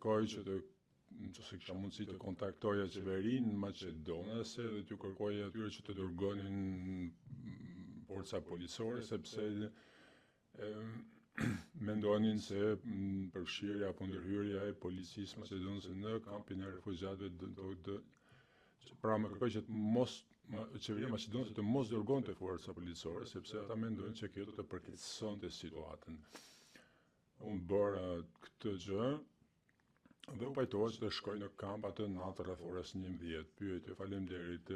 kërkoj që nëse kisha mundësi të kontaktoja qeverinë maqedonase dhe t'ju kërkoja atyre që të dërgonin forca policore, sepse mendonin se përfshirja apo ndërhyrja e policisë maqedonase në kampin e refugjatëve pra më kërkoj që qeveria maqedonase të mos dërgonte forca policore, sepse ata mendojnë që kjo do të përkeqësonte situatën. Unë bëra këtë gjë dhe u pajtohet që të shkoj në kamp atë natë rreth orës 11. Pyetje, faleminderit.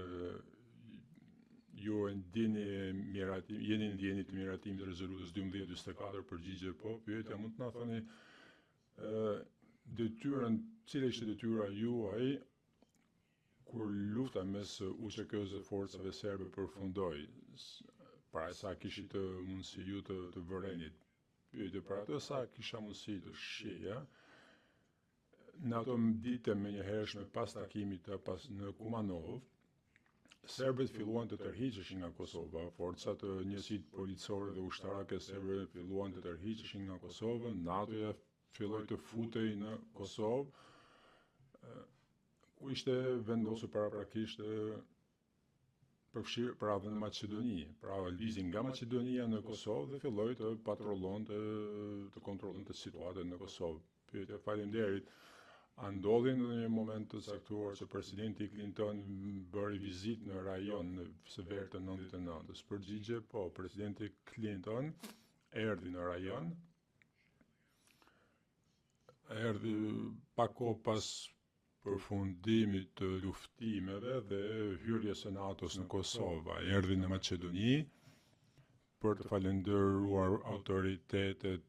Ju jeni ndjeni të miratimit të rezolutës 1244, përgjigje po. Pyetja, mund të na thoni detyrën, cila ishte detyra juaj kur lufta mes UÇK-s dhe forcave serbe përfundoi, para sa kishit mundësi ju të vërenit. Pyetje, para atë sa kisha mundësi të shihja, në ato ditë me njëhershme pas takimit në Kumanov, serbët filluan të tërhiqeshin nga Kosova, forcat njësitë policore dhe ushtarake serbe filluan të tërhiqeshin nga Kosova, NATO-ja filloi të futej në Kosovë, ku ishte vendosur paraprakisht përfshirë pra dhe në Maqedoni, pra lëvizin nga Maqedonia në Kosovë dhe filloi të patrollonte, të kontrollonte situatën në Kosovë. Pyetja, faleminderit. A ndodhi në një moment të caktuar që presidenti Clinton bëri vizitë në rajon së verë të 99-s? Përgjigje, po, presidenti Clinton erdhi në rajon, erdhi pak kohë pas përfundimit të luftimeve dhe hyrjes së NATO-s në Kosovë. Erdhi në Maqedoni për të falendëruar autoritetet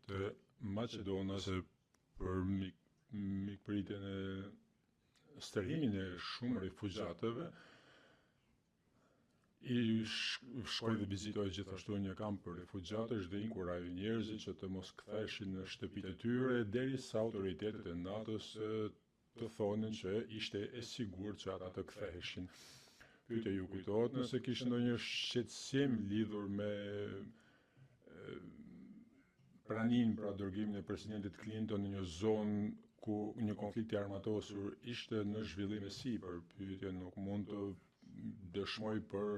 maqedonase për mikpritjen e stërhimin e shumë refugjatëve. I shkoi dhe vizitoi gjithashtu një kamp për refugjatësh dhe inkurajoi njerëzit që të mos ktheheshin në shtëpitë e tyre derisa autoritetet e NATO-s të thonin që ishte e sigurt që ata të ktheheshin. Pyetja, ju kujtohet nëse kishte ndonjë shqetësim lidhur me praninë pra dërgimin e presidentit Clinton në një zonë ku një konflikt i armatosur ishte në zhvillim e sipër? Pyetja, nuk mund të dëshmoj për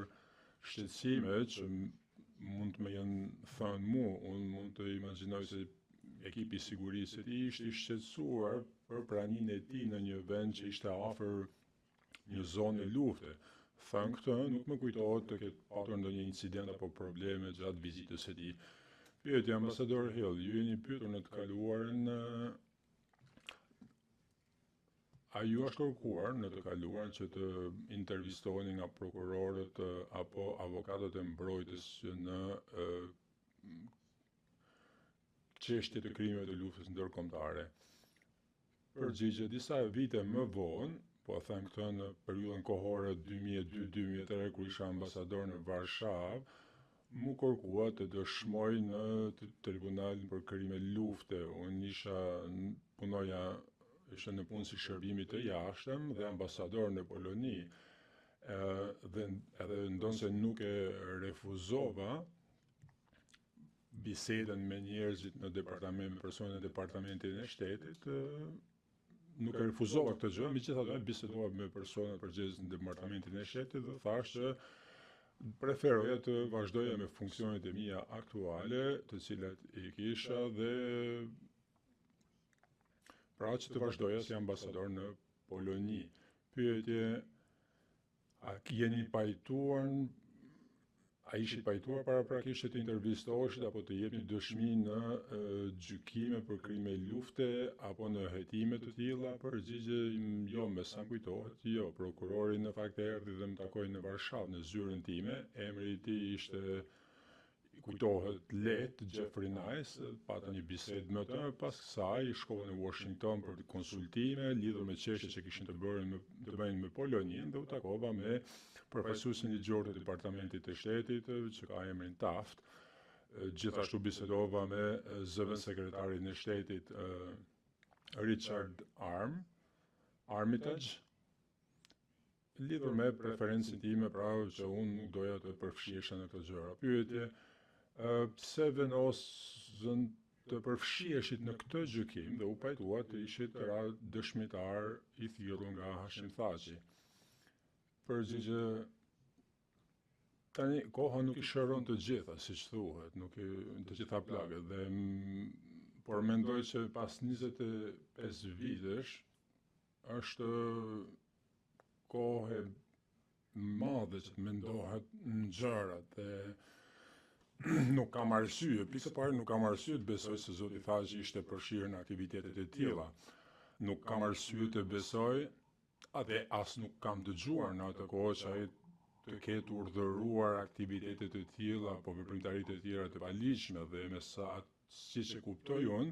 shqetësime që mund të më jenë thënë mu, unë mund të imagjinoj se ekipi i sigurisë së tij ishte i shqetësuar për praninë e tij në një vend që ishte afër një zone lufte. Thënë këtë, nuk më kujtohet të ketë patur ndonjë incident apo probleme gjatë vizitës së tij. Pyetja, ambasador Hill, ju jeni pyetur në të kaluarën, a ju është kërkuar në të kaluarën që të intervistoheni nga prokurorët apo avokatët e mbrojtës në çështje të krimeve të luftës ndërkombëtare? Përgjigje, disa vite më vonë, po them këtë në periudhën kohore 2002-2003 kur isha ambasador në Varshavë, mu kërkua të dëshmoj në tribunalin për krime lufte. Unë isha në punë si shërbimi të jashtëm dhe ambasador në Poloni, dhe edhe ndonse nuk e refuzova bisedën me njerëzit në departament, me personat e departamentit e shtetit, nuk e refuzova këtë gjë, megjithatë bisedova me personat përgjegjës në departamentin e shtetit dhe thash që preferoja të vazhdoja me funksionet e mia aktuale, të cilat i kisha dhe pra që të vazhdoja si ambasador në Poloni. Pyetje, a ishit pajtuar paraprakisht të intervistoheshit apo të jepni dëshmi në gjykime për krime lufte apo në hetime të tilla? Përgjigje, jo, me sa kujtohet, jo. Prokurori në fakt erdhi dhe më takoi në Varshavë në zyrën time. Emri i tij ishte, kujtohet lehtë, Jeffrey Nice, pata një bisedë me të, pas kësaj shkova në Washington për konsultime lidhur me çështjet që kishin të bëjnë me Poloninë dhe u takova me përfaqësuesin ligjor të departamentit të shtetit që ka emrin Taft. Gjithashtu bisedova me zëvendën sekretarin e shtetit Richard Armitage, lidhur me preferencën time, pra që unë nuk doja të përfshihesha në këtë gjëra. Pyetje, pse vendosën të përfshiheshit në këtë gjykim dhe u pajtua të ishit dëshmitar i thirrur nga Hashim Thaçi. Përgjigje, tani koha nuk i shëron të gjitha, siç thuhet, nuk i të gjitha plagët dhe por mendoj që pas 25 vitesh është kohë madhe që të mendohet në gjërat dhe nuk kam arsye, pikë së pari nuk kam arsye të besoj se zoti Thaçi ishte përfshirë në aktivitetet e tilla. Nuk kam arsye të besoj, atë as nuk kam dëgjuar në atë kohë që ai të ketë urdhëruar aktivitete të tilla apo veprimtaritë të tjera të paligjshme dhe me sa siç e kuptoj unë,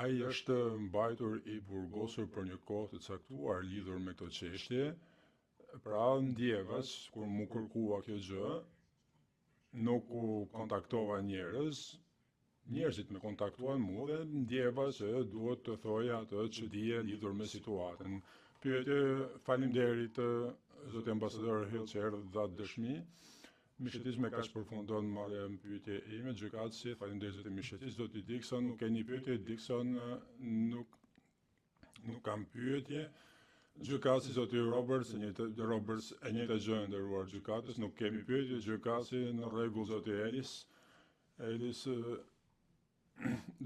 ai është mbajtur i burgosur për një kohë të caktuar lidhur me këtë çështje. Pra ndjevas kur mu kërkua kjo gjë, nuk u kontaktova njerëzit me kontaktuan mu dhe ndjeva që duhet të thoja atë që dije lidhur me situatën. Pyetje, faleminderit zoti ambasador Hill që erdhi dha dëshmi. Mishetis me kaq përfundon marrja në pyetje ime, gjykatësi, faleminderit zoti Mishetis, zoti Dixon, nuk keni pyetje, Dixon nuk kam pyetje. Gjykatësi zoti Roberts, e njëjta gjë e nderuar gjykatës, nuk kemi pyetje, gjykatësi në rregull zoti Elis,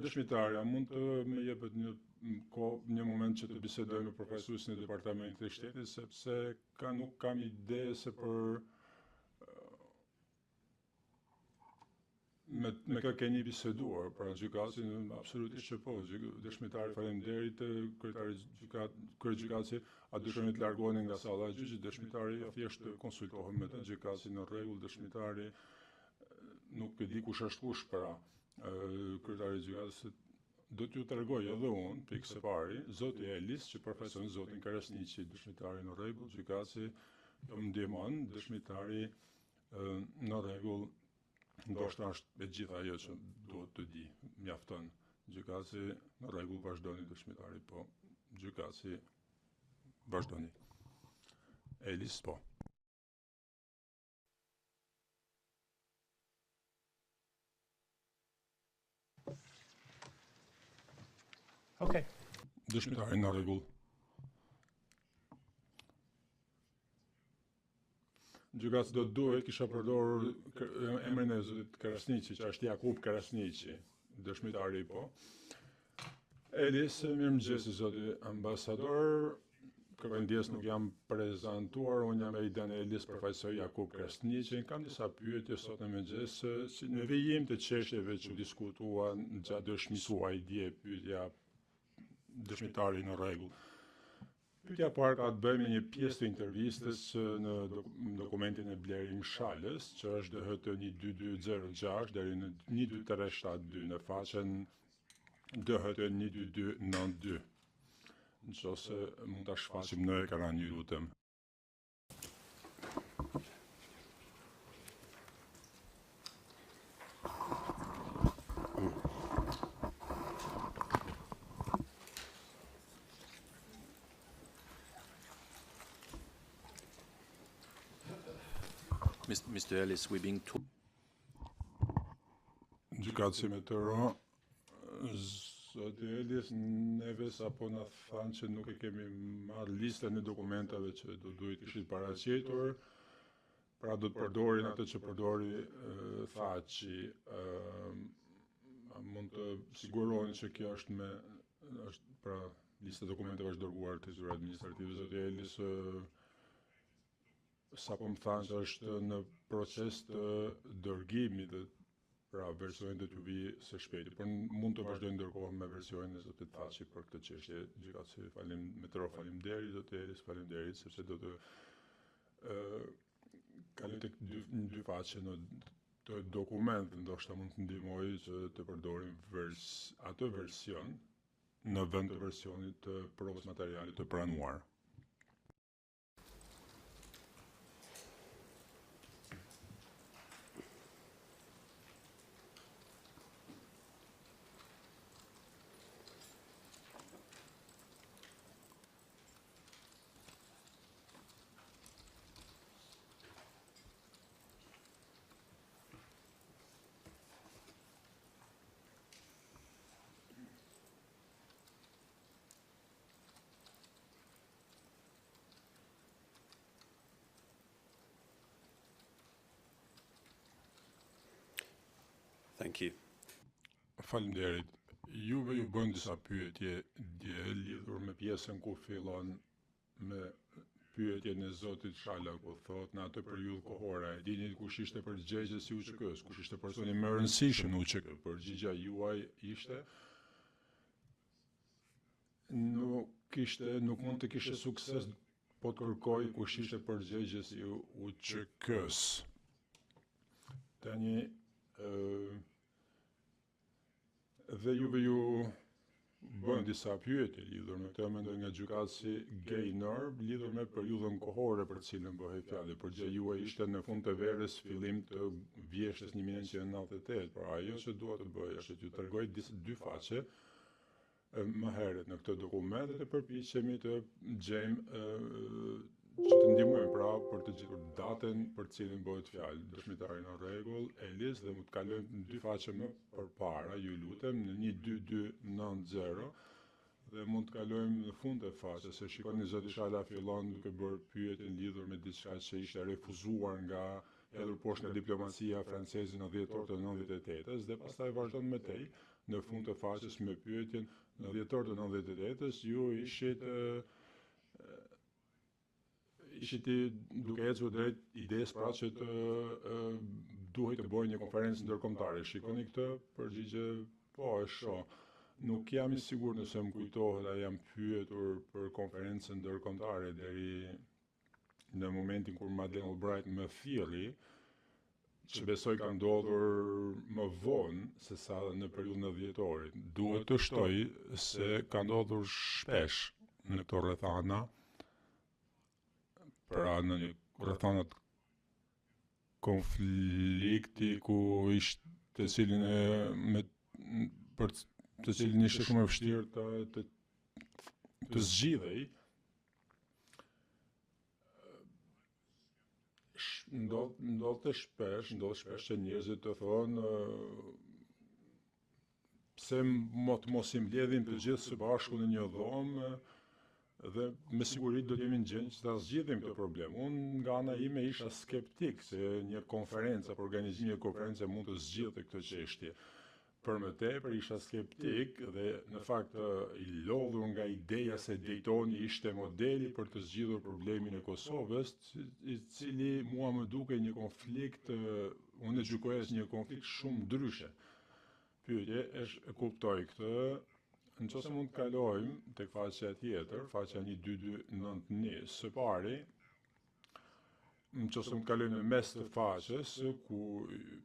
dëshmitarja mund të më jepet një moment që të bisedoj me përfaqësuesin e Departamentit të Shtetit, sepse nuk kam ide se për me kë keni biseduar, pra gjykatësi absolutisht që po, dëshmitari faleminderit, kryegjykatësi, a dëshironi të largoheni nga salla e gjyqit, dëshmitari thjesht konsultohem me të, gjykatësi në rregull, dëshmitari nuk e di kush është kush, pra kryetari i gjykatës do t'ju tregoj edhe unë, pikë së pari, zoti Elis që përfaqëson zotin Karasniqi, dëshmitari në rregull, gjykatësi do më ndihmon, dëshmitari në rregull. Ndoshta është e gjitha ajo që duhet të di, mjafton. Gjykatësi në rregull, vazhdoni dëshmitari, po. Gjykatësi vazhdoni. Elis, po. Okay. Dëshmitari në rregull. Gjykatës do të duhet kisha përdorur emrin e zotit Karasniqi, që është Jakub Karasniqi, dëshmitari po. Elis, mirëmëngjes zoti ambasador. Kërkëndjes nuk jam prezantuar, unë jam Eidan Elis, përfaqësoj Jakub Karasniqin. Kam disa pyetje sot në mëngjes, si në vijim të çështjeve që diskutuan gjatë dëshmisë tuaj dje, pyetja dëshmitari në rregull. Pyetja parë ka të bëjë me një pjesë të intervistës në dokumentin e Blerim Shalës, që është DHT 12206 deri në 12372 në faqen DHT 12292. Nëse mund ta shfaqim në ekran, ju lutem. Mr. Ellis, we're being told. Gjykatësi me të ro, zoti Elis, neve sapo na thanë që nuk e kemi marrë listën e dokumentave që do duhet ishit paraqitur, pra do të përdorin atë që përdori Thaçi. Mund të siguroni që kjo është pra lista e dokumenteve është dërguar te zyrë administrative, zoti Elis. Sapo më thanë që është në proces të dërgimit, pra versioni do t'ju vijë së shpejti, por mund të vazhdojnë ndërkohë me versionin e zotit Thaçi për këtë çështje. Gjykatësi, faleminderit zoti Elis, faleminderit sepse do të kaloj tek dy faqe në të dokument, ndoshta mund të ndihmoj që të përdorim atë version në vend të versionit të provës materiale të pranuar. Thank you. Faleminderit. Juve ju bën disa pyetje dje lidhur me pjesën ku fillon me pyetjen e zotit Shalaku, thot në atë periudhë kohore, e dini kush ishte përgjegjës i UÇK-s, kush ishte personi më i rëndësishëm në UÇK? Përgjigjja juaj ishte nuk mund të kishte sukses po të kërkoj kush ishte përgjegjës i UÇK-s. Tani dhe juve ju bën disa pyetje lidhur me këtë, mendoj nga gjykatësi Gaynor, lidhur me periudhën kohore për cilën bëhej fjalë. Përgjigjja juaj ishte në fund të verës, fillim të vjeshtës 1998. Pra ajo që dua të bëj është të ju tregoj dy faqe më herët në këtë dokument dhe të përpiqemi të gjejmë që të ndihmojmë pra për të gjetur datën për cilën bëhet fjalë. Dëshmitari në rregull, Elis, dhe mund të kalojmë dy faqe më përpara, ju lutem, në 12290 dhe mund të kalojmë në fund të faqes, se shikoni zoti Shala fillon duke bërë pyetjen lidhur me diçka që ishte refuzuar nga hedhur poshtë nga diplomacia franceze në dhjetor të 98-s dhe pastaj vazhdon me tej në fund të faqes me pyetjen në dhjetor të 98-s ju ishit duke ecur drejt idesë pra që të duhej të bëjë një konferencë ndërkombëtare. Shikoni këtë përgjigje, po e shoh. Nuk jam i sigurt nëse më kujtohet a jam pyetur për konferencën ndërkombëtare deri në momentin kur Madeleine Albright më thirrri, që besoj ka ndodhur më vonë se sa në periudhën e dhjetorit. Duhet të shtoj se ka ndodhur shpesh në këto rrethana, pra në rrethanat konflikti ku ishte të cilin ishte shumë e vështirë të zgjidhej. Ndodh shpesh që njerëzit të thonë pse mos i mbledhin të gjithë së bashku në një dhomë dhe me siguri do të jemi në gjendje që ta zgjidhim këtë problem. Unë nga ana ime isha skeptik se një konferencë apo organizimi një konference mund të zgjidhte këtë çështje. Për më tepër isha skeptik dhe në fakt i lodhur nga ideja se Daytoni ishte modeli për të zgjidhur problemin e Kosovës, i cili mua më duke një konflikt, unë e gjykoja si një konflikt shumë ndryshe. Pyetje është e kuptoj këtë. Nëse mund të kalojmë tek faqja tjetër, faqja 12291, së pari, nëse mund të kalojmë në mes të faqes, ku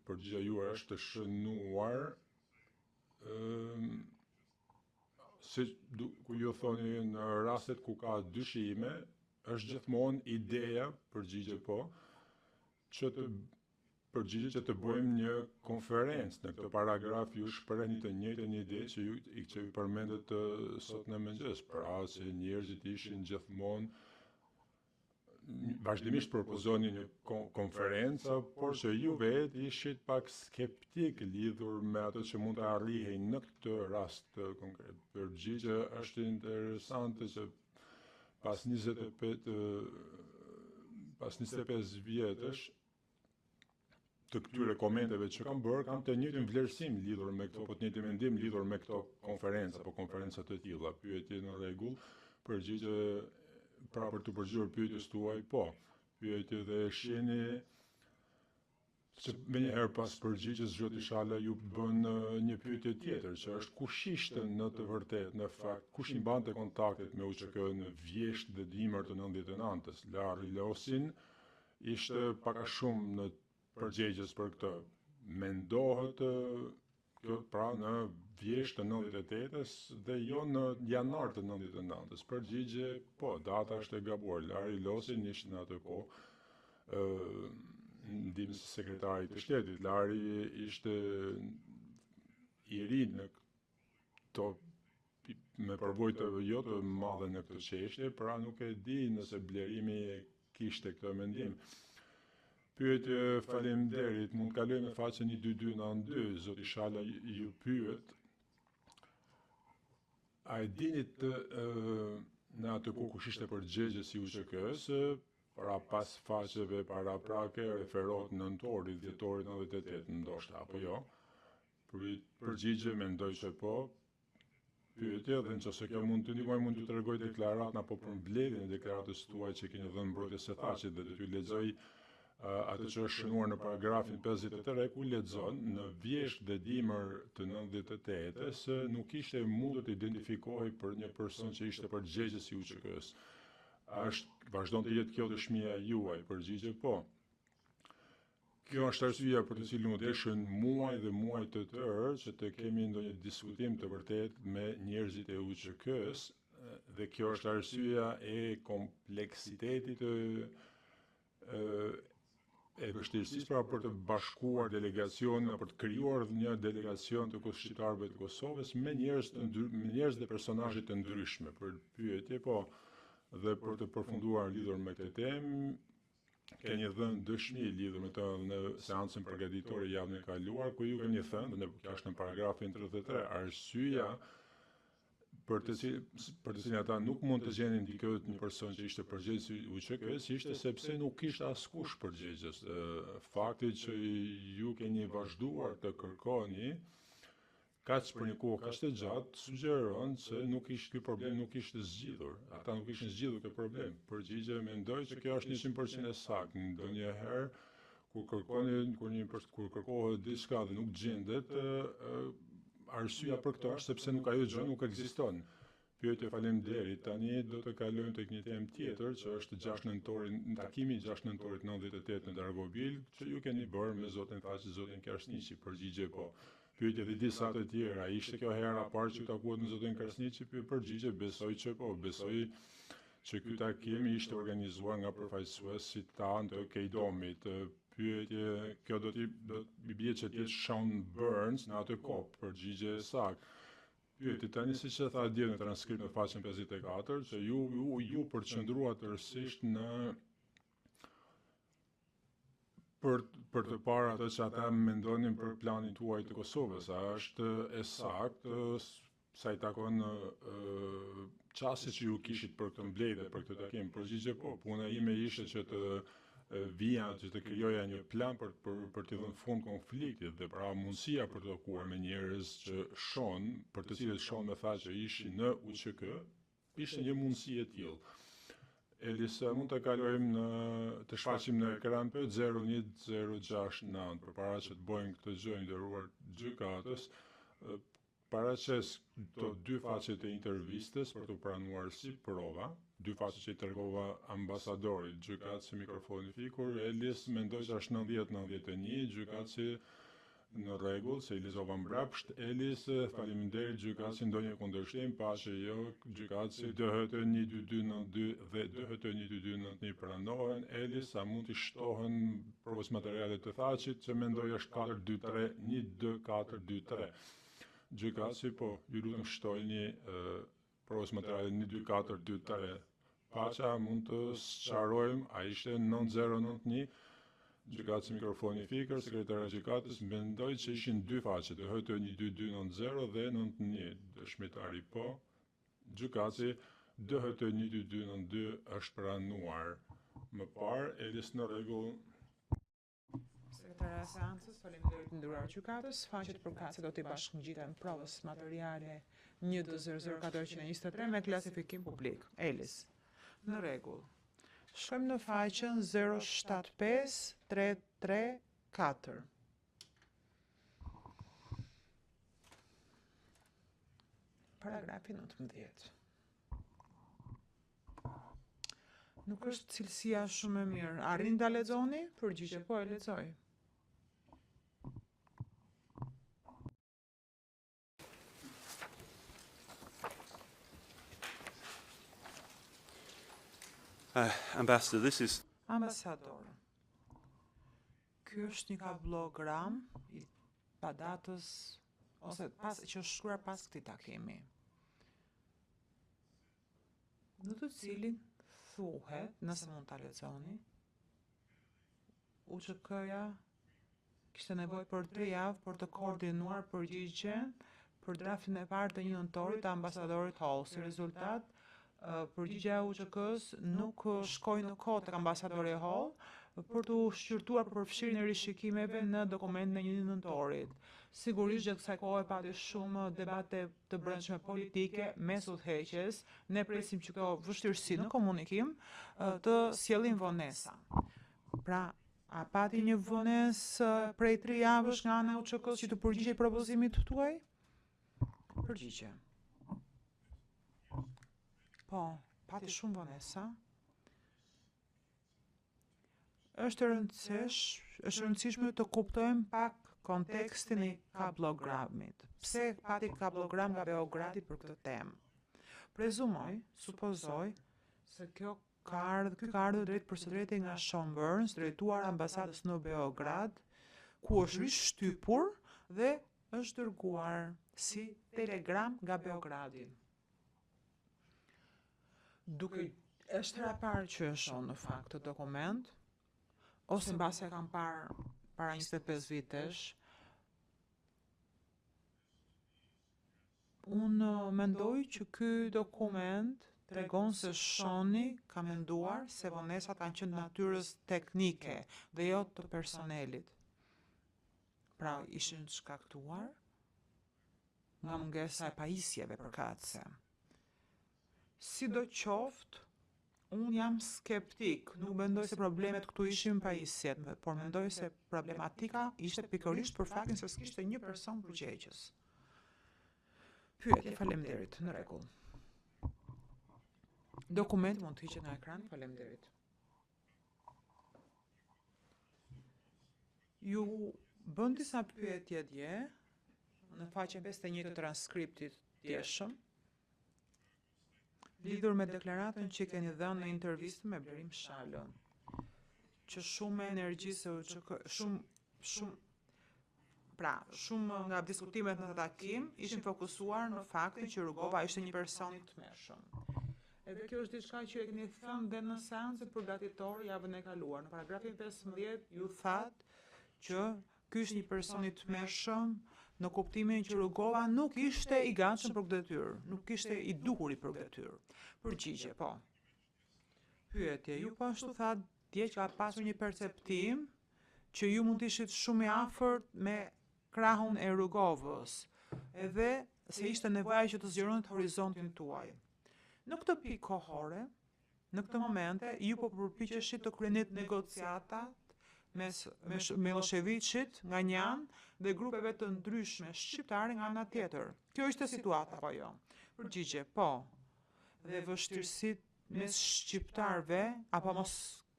përgjigjja juaj është të shënuar, ku ju thoni në rastet ku ka dyshime, është gjithmonë ideja, përgjigje po, që të përgjigje që të bëjmë një konferencë. Në këtë paragraf ju shprehni të njëjtën ide që ju përmendet sot në mëngjes, pra se njerëzit ishin gjithmonë vazhdimisht propozoni një konferencë, por që ju vetë ishit pak skeptik lidhur me ato që mund të arrihej në këtë rast konkret. Përgjigje është interesante që pas 25 vjetësh të këtyre komenteve që kam bërë, kam të njëjtin vlerësim lidhur me këto, po të njëjtin mendim lidhur me këto konferenca apo konferenca të tilla. Pyetje në rregull, përgjigje pra për të përgjigjur pyetjes tuaj, po. Pyetje dhe shihni që menjëherë pas përgjigjes zoti Shala ju bën një pyetje tjetër, që është kush ishte në të vërtetë, në fakt, kush i mbante kontaktet me UÇK në vjeshtë dhe dimër të 99-s. Larry Losin ishte pak a shumë në përgjigjes për këtë. Mendohet kjo pra në vjeshtë të 98-s dhe jo në janar të 99-s. Përgjigje, po, data është e gabuar. Larry Losin ishte në atë kohë ndihmës sekretarit të shtetit. Larry ishte i ri në këto me përvojë të jo të madhe në këtë çështje, pra nuk e di nëse Blerimi kishte këtë mendim. Pyetje, faleminderit, mund të kalojmë në faqen 12292, zoti Shala ju pyet. A e dinit në atë kohë kush ishte përgjegjës i UÇK-s, para pas faqeve paraprake referohet nëntorit, dhjetorit 98, ndoshta, apo jo? Përgjigje mendoj që po. Pyetje dhe nëse kjo mund të ndihmoj mund t'ju tregoj deklaratën apo për mbledhjen e deklaratës tuaj që keni dhënë mbrojtjes së faqit dhe do t'ju lexoj atë që është shënuar në paragrafin 53 ku lexon në vjesht dhe dimër të 98-s nuk ishte mundur të identifikohej për një person që ishte përgjegjës i UÇK-s. Vazhdon të jetë kjo dëshmia juaj? Përgjigje po. Kjo është arsyeja për të cilën u deshën muaj dhe muaj të tërë që të kemi ndonjë diskutim të vërtet me njerëzit e UÇK-s dhe kjo është arsyeja e kompleksitetit e vështirësisë për të bashkuar delegacion, për të krijuar një delegacion të shqiptarëve të Kosovës me njerëz dhe personazhe të ndryshme. Për pyetje po, dhe për të përfunduar lidhur me këtë temë, keni dhënë dëshmi lidhur me të në seancën përgatitore javën e kaluar, ku ju keni thënë, dhe kjo është në paragrafin 33, arsyeja për të cilin ata nuk mund të gjenin dikët një person që ishte përgjegjës i UÇK-s ishte sepse nuk ishte askush përgjegjës. Fakti që ju keni vazhduar të kërkoni kaq për një kohë kaq të gjatë sugjeron se ky problem nuk ishte zgjidhur. Ata nuk ishin zgjidhur këtë problem. Përgjigje mendoj që kjo është 100% e saktë. Ndonjëherë kur kërkohet diçka dhe nuk gjendet, arsyeja për këtë është sepse ajo gjë nuk ekziston. Pyetje, faleminderit. Tani do të kalojmë tek një temë tjetër që është 6 nëntorit, takimi 6 nëntorit 98 në Dargobil, që ju keni bërë me zotin Kersniqi. Përgjigje po. Pyetje dhe disa të tjera. Ishte kjo hera parë që takuat në zotin Kersniqi? Përgjigje besoj që po. Besoj që ky takim ishte organizuar nga përfaqësuesit tanë të Kejdomit. Pyetje, kjo do t'i bie që t'jetë Sean Burns në atë kohë. Përgjigje saktë. Pyetje, tani siç e tha dje në transkript në faqen 54, që ju përqendruat tërësisht në për të parë atë që ata mendonin për planin tuaj të Kosovës. A është e saktë sa i takon çastit që ju kishit për këtë mbledhje, për këtë takim? Përgjigje po. Puna ime ishte që të vija që të krijoja një plan për të dhënë fund konfliktit dhe pra mundësia për të takuar me njerëz që për të cilët Shon më tha që ishin në UÇK, ishte një mundësi e tillë. Elisa, mund të kalojmë të shfaqim në ekran për 01069 përpara që të bëjmë këtë gjë nderuar gjykatës. Paraqes këto dy faqet e intervistës për të pranuar si prova, dy faqe që i tregova ambasadorit, gjykatësi mikrofoni fikur, Elis mendoj që është 90-91, gjykatësi në rregull, se i lexova mbrapsht. Elis, faleminderit, gjykatësi ndonjë kundërshtim, paqë jo, gjykatësi DHT 12292 dhe DHT 12291 pranohen. Elis, sa mund të shtohen provës materiale të faqit, që mendoj është 423 12423. Gjykatësi, po, ju lutem shtojni provës materiale 12423. Paqa mund të sqarojmë, a ishte 9091, gjykatësi mikrofoni fikër, sekretari i gjykatës, mendoj që ishin dy faqe, DHT 12290 dhe 91. Dëshmitari po. Gjykatësi DHT 12292 është pranuar. Më parë, Elis në rregull. Sekretari i seancës, faleminderit nderuar gjykatës. Faqet përkatëse do t'i bashkëngjiten provës materiale 1200423 me klasifikim publik. Elis. Në rregull. Shkojmë në faqen 075334. Paragrafi 19. Nuk është cilësia shumë e mirë. Arrin ta lexoni? Përgjigje po, e lexoj. Ambassador, this is Ambasador. Ky është një kablogram i padatës ose që është shkruar pas këtij takimi. Në të cilin thuhet, nëse mund ta lexoni, UÇK-ja kishte nevojë për 3 javë për të koordinuar përgjigjen për draftin e parë të 1 nëntorit të ambasadorit Hall. Si rezultat, përgjigja e UÇK-s nuk shkoi në kohë tek ambasadori Hall për të shqyrtuar për përfshirjen e rishikimeve në dokumentin e 1 nëntorit. Sigurisht gjatë kësaj kohe pati shumë debate të brendshme politike mes udhëheqjes, ne presim që kjo vështirësi në komunikim të sjellin vonesa. Pra, a pati një vonesë prej 3 javësh nga ana e UÇK-s që të përgjigjej propozimit tuaj? Përgjigje. Po, pati shumë vonesa. Është rëndësishme të kuptojmë pak kontekstin e kablogramit. Pse pati kablogram nga Beogradi për këtë temë? Supozoj, se ky ka ardhur drejt për së drejti nga Sean Burns, drejtuar ambasadës në Beograd, ku është rishtypur dhe është dërguar si telegram nga Beogradi. Është hera parë që e shoh në fakt të dokument, ose mbase e kam parë para 25 vitesh. Unë mendoj që ky dokument tregon se Shoni ka menduar se vonesat kanë qenë natyrës teknike dhe jo të personelit. Pra ishin shkaktuar nga mungesa e pajisjeve përkatëse. Sidoqoftë, unë jam skeptik, nuk mendoj se problemet këtu ishin pajisjet, por mendoj se problematika ishte pikërisht për faktin se s'kishte një person përgjegjës. Pyetje, faleminderit, në rregull. Dokumenti mund të hiqet nga ekrani, faleminderit. Ju bën disa pyetje dje në faqen 51 të transkriptit djeshëm, lidhur me deklaratën që keni dhënë në intervistë me Blerim Shalën, që shumë energjisë shumë nga diskutimet në të takim ishin fokusuar në faktin që Rugova ishte një person i tmerrshëm. Edhe kjo është diçka që e keni thënë dhe në seancën përgatitor javën e kaluar. Në paragrafin 15 ju thatë që ky është një person i tmerrshëm në kuptimin që Rugova nuk ishte i gatshëm për këtë detyrë, nuk ishte i duhur për këtë detyrë. Përgjigje, po. Pyetje, ju po ashtu thatë dje që ka pasur një perceptim që ju mund të ishit shumë i afërt me krahun e Rugovës, edhe se ishte nevoja që të zgjeronte horizontin tuaj. Në këtë pikë kohore, në këtë momente, ju po përpiqeshit të kryenit negociatat mes Miloševićit nga një anë dhe grupeve të ndryshme shqiptare nga ana tjetër. Kjo ishte situata apo jo? Përgjigje, po. Dhe vështirësitë mes shqiptarëve apo mos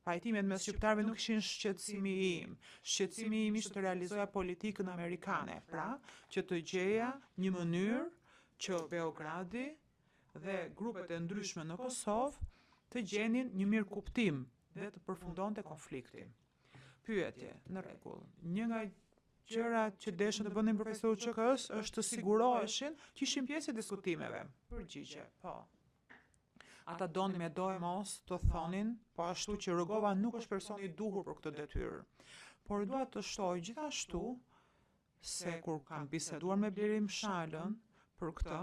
pajtimet mes shqiptarëve nuk ishin shqetësimi im. Shqetësimi im ishte të realizoja politikën amerikane, pra që të gjeja një mënyrë që Beogradi dhe grupet e ndryshme në Kosovë të gjenin një mirë kuptim dhe të përfundonte konflikti. Pyetje, në rregull. Një nga gjërat që deshën të bënin profesorët UÇK-s është të siguroheshin që ishin pjesë e diskutimeve. Përgjigje, po. Ata donin me do e mos të thonin, po ashtu që Rugova nuk është person i duhur për këtë detyrë. Por dua të shtoj gjithashtu se kur kam biseduar me Blerim Shalën për këtë,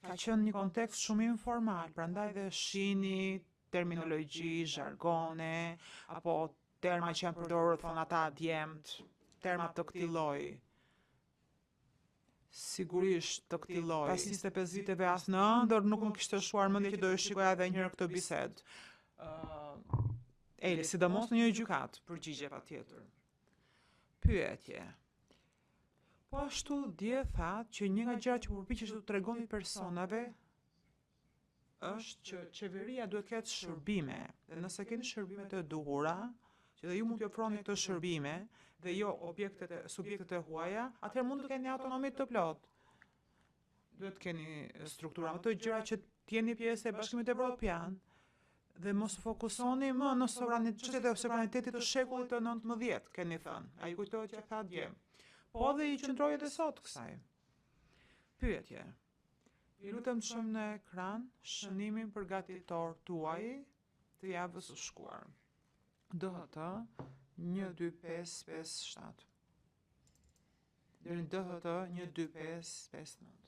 ka qenë një kontekst shumë informal, prandaj dhe shihni terminologji, zhargone, apo terma që janë përdorur thon ata djemt, terma të këtij lloji. Sigurisht të këtij lloji. Pas 25 viteve as në ëndër nuk më kishte shuar mendje që do e shikoja edhe një herë këtë bisedë. Eli, sidomos në një gjykat, përgjigje patjetër. Pyetje. Po ashtu dje thatë që një nga gjërat që përpiqesh të tregonit personave është që qeveria duhet të ketë shërbime, dhe nëse keni shërbime të duhura, që dhe ju mund të ofroni këto shërbime, dhe jo subjektet e huaja, atëherë mund të keni autonomi të plot. Duhet të keni struktura më të gjëra që t'jeni pjesë e Bashkimit Evropian dhe mos fokusoni më në çështjet e sovranitetit të shekullit të 19, keni thënë. Ai kujtohet që tha dje. Po dhe i qëndroi edhe sot kësaj. Pyetje. Ju lutem të shohim në ekran shënimin përgatitor tuaj të javës së shkuar. DHT 12557. Deri në DHT 12559.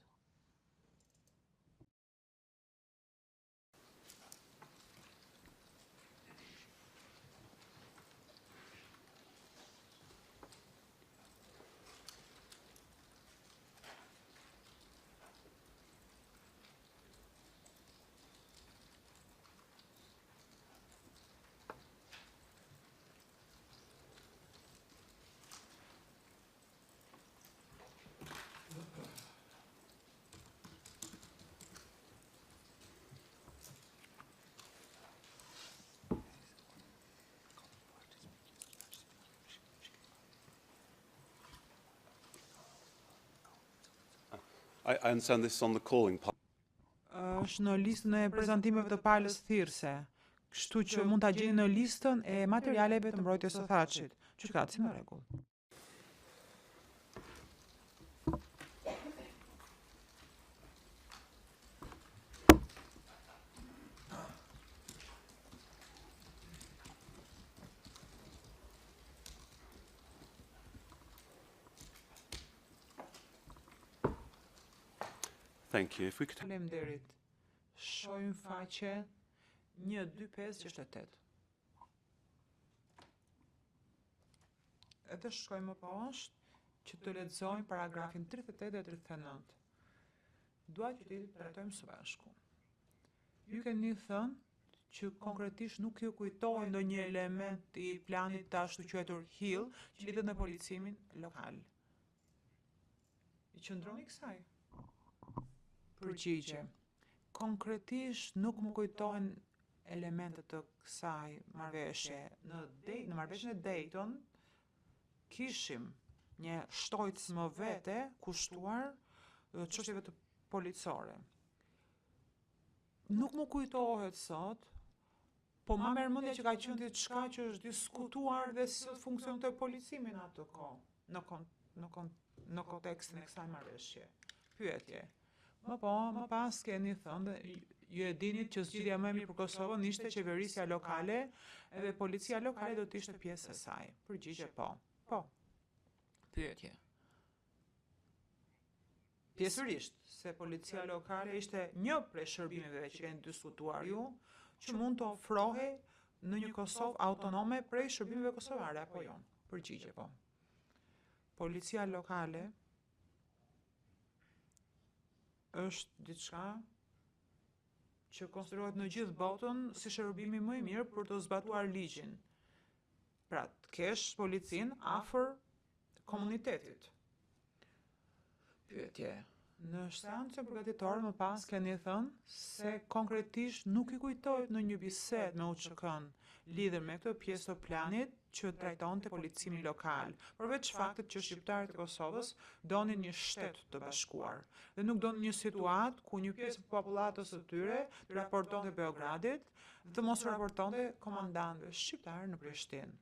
I understand this is on the calling part. Është në listën e prezantimeve të palës thirrse. Kështu që mund ta gjeni në listën e materialeve të mbrojtjes së thaçit. Gjykatësi në rregull. Thank you. If we could Faleminderit. Shohim faqe 12568. Edhe shkojmë më poshtë që të lexojmë paragrafin 38 dhe 39. Dua që të trajtojmë së bashku. Ju keni thënë që konkretisht nuk ju kujtohet ndonjë element i planit të ashtu quajtur Hill që lidhet me policimin lokal. I qëndroni kësaj? Përgjigje. Konkretisht nuk më kujtohen elementet të kësaj marrëveshje. Në marrëveshjen e Dayton kishim një shtojtës më vete kushtuar çështjeve të policore. Nuk më kujtohet sot, po ma merr mendja që ka qenë diçka që është diskutuar dhe si sot funksiononte policimi në atë kohë, në kontekstin e kësaj marrëveshje. Pyetje. Më pas keni thënë dhe ju e dinit që zgjidhja më e mirë për Kosovën ishte qeverisja lokale edhe policia lokale do të ishte pjesë e saj. Përgjigje po. Po. Pyetje. Pjesërisht, se policia lokale ishte një prej shërbimeve që keni diskutuar ju, që mund të ofrohej në një Kosovë autonome prej shërbimeve kosovare apo jo? Përgjigje po. Policia lokale është diçka që konsiderohet në gjithë botën si shërbimi më i mirë për të zbatuar ligjin. Pra, të kesh policinë afër komunitetit. Pyetje. Në shtancën përgatitore më pas keni thënë se konkretisht nuk i kujtohet në një bisedë me UÇK-n lidhur me këtë pjesë të planit që trajtonte policimin lokal, përveç faktit që shqiptarët e Kosovës donin një shtet të bashkuar dhe nuk donin një situatë ku një pjesë e popullatës së tyre të raportonte Beogradit dhe të mos raportonte komandantëve shqiptar në Prishtinë.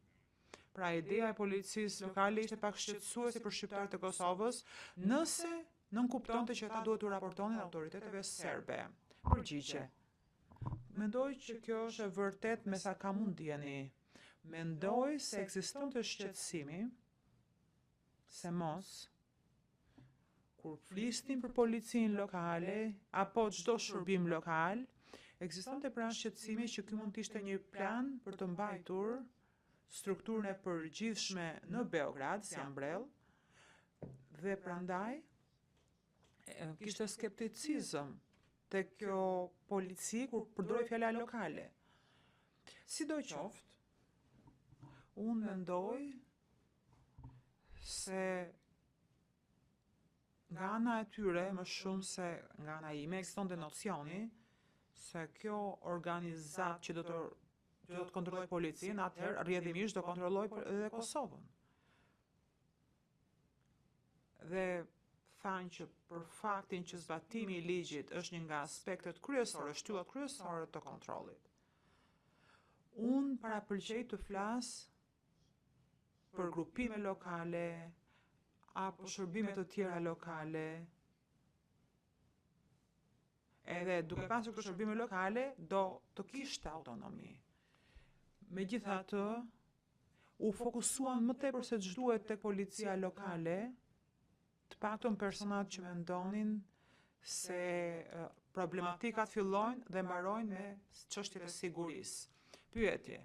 Pra ideja e policisë lokale ishte pak shqetësuese për shqiptarët e Kosovës nëse nënkuptonte që ata duhet të raportonin autoriteteve serbe. Përgjigje. Mendoj që kjo është e vërtet me sa kam unë ndjeni. Mendoj se ekziston të shqetësimi se mos kur flisnim për policinë lokale apo çdo shërbim lokal, ekziston të pra shqetësimi që ky mund të ishte një plan për të mbajtur strukturën e përgjithshme në Beograd si ambrell dhe prandaj kishte skepticizëm te kjo polici kur përdoroi fjala lokale. Sidoqoftë, unë mendoj se nga ana e tyre më shumë se nga ana ime ekzistonte nocioni se kjo organizat që do të kontrolloj policinë, atëherë rrjedhimisht do kontrolloj edhe Kosovën. Dhe thanë që për faktin që zbatimi i ligjit është një nga aspektet kryesore, shtyllat kryesore të kontrollit. Unë parapëlqej të flas për grupime lokale apo shërbime të tjera lokale. Edhe duke pasur këto shërbime lokale do të kishte autonomi. Megjithatë, u fokusuan më tepër se ç'duhet tek policia lokale, të paktën personat që mendonin se problematikat fillojnë dhe mbarojnë me çështjet e sigurisë. Pyetje.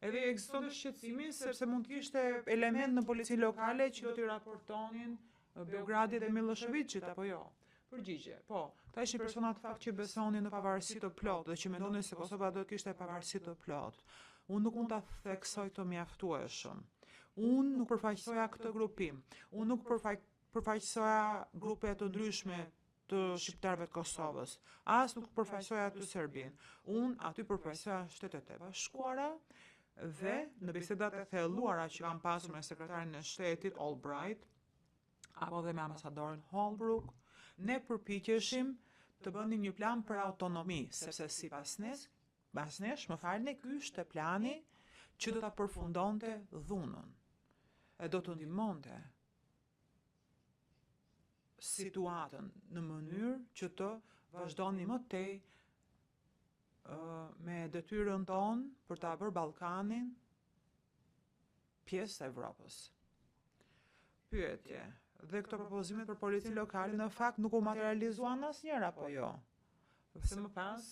Edhe ekziston shqetësimi sepse mund të kishte element në policinë lokale që do t'i raportonin Beogradit dhe Miloševićit apo jo. Përgjigje. Po, ta ishin persona të fakt që besonin në pavarësi të plotë dhe që mendonin se Kosova do të kishte pavarësi të plotë. Unë nuk mund ta theksoj të mjaftueshëm. Unë nuk përfaqësoja këtë grupim. Unë nuk përfaqësoja grupe të ndryshme të shqiptarëve të Kosovës. As nuk përfaqësoja aty Serbinë. Unë aty përfaqësoja Shtetet e Bashkuara dhe në bisedat e thelluara që kam pasur me sekretarin e shtetit Albright apo dhe me ambasadorin Holbrooke, ne përpiqeshim të bënim një plan për autonomi, sepse sipas nesh, më falni, ky ishte plani që do ta përfundonte dhunën e do të ndihmonte situatën në mënyrë që të vazhdoni më tej me detyrën tonë për ta bërë Ballkanin pjesë e Evropës. Pyetje, dhe këto propozimet për policinë lokale në fakt nuk u materializuan asnjëra apo jo? Se më pas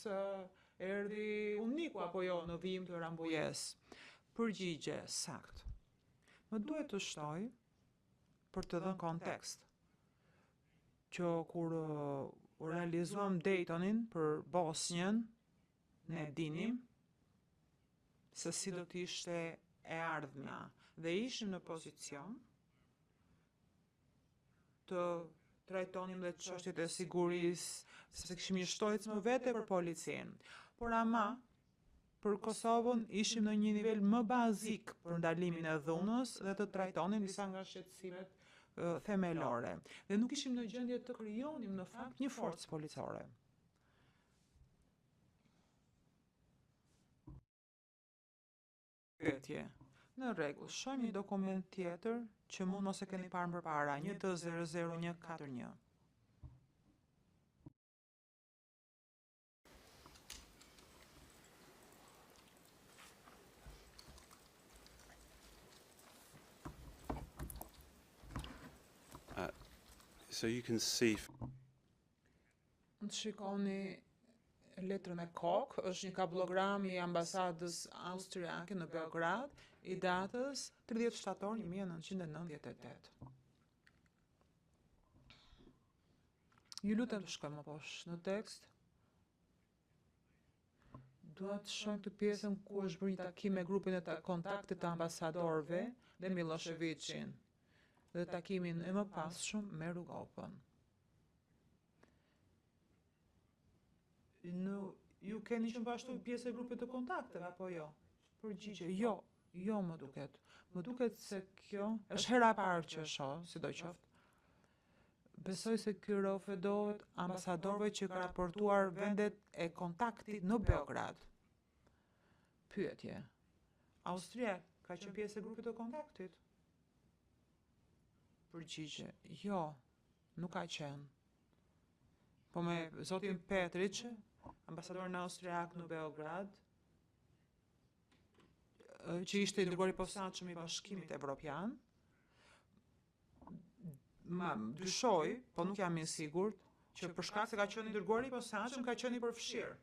erdhi Uniku apo jo në vijim të Rambujes. Përgjigje sakt. Më duhet të shtoj për të dhënë kontekst që kur u realizuam Daytonin për Bosnjën, ne dinim se si do të ishte e ardhmja dhe ishim në pozicion të trajtonim dhe çështjet e sigurisë, sepse kishim një shtojcë më vete për policinë. Por ama për Kosovën ishim në një nivel më bazik për ndalimin e dhunës dhe të trajtonim disa nga shqetësimet themelore. Dhe nuk ishim në gjendje të krijonim në fakt një forcë policore. Pyetje. Në rregull, shohim një dokument tjetër që mund mos e keni parë përpara, 1T00141. So you can see Në shikoni letrën e kokë, është një kablogram i ambasadës austriake në Beograd, i datës 30 shtator 1998. Ju lutem të shkojmë më poshtë në tekst. Dua të shohim këtë pjesën ku është bërë një takim me grupin e kontaktit të ambasadorëve dhe Miloševićin dhe takimin e mëpasshëm me Rugopën. Ju keni qenë bashkë pjesë e grupit të kontakteve apo jo? Përgjigje, jo më duket. Më duket se kjo është hera e parë që shoh, sidoqoftë. Besoj se ky referohet ambasadorëve që ka raportuar vendet e kontaktit në Beograd. Pyetje. Austria ka qenë pjesë e grupit të kontaktit? Përgjigje, jo, nuk ka qenë. Po me zotin Petrić, ambasadorin austriak në Beograd, që ishte i dërguari i posaçëm i Bashkimit Evropian, dyshoj, po nuk jam i sigurt, që për shkak se ka qenë i dërguari i posaçëm ka qenë i përfshirë.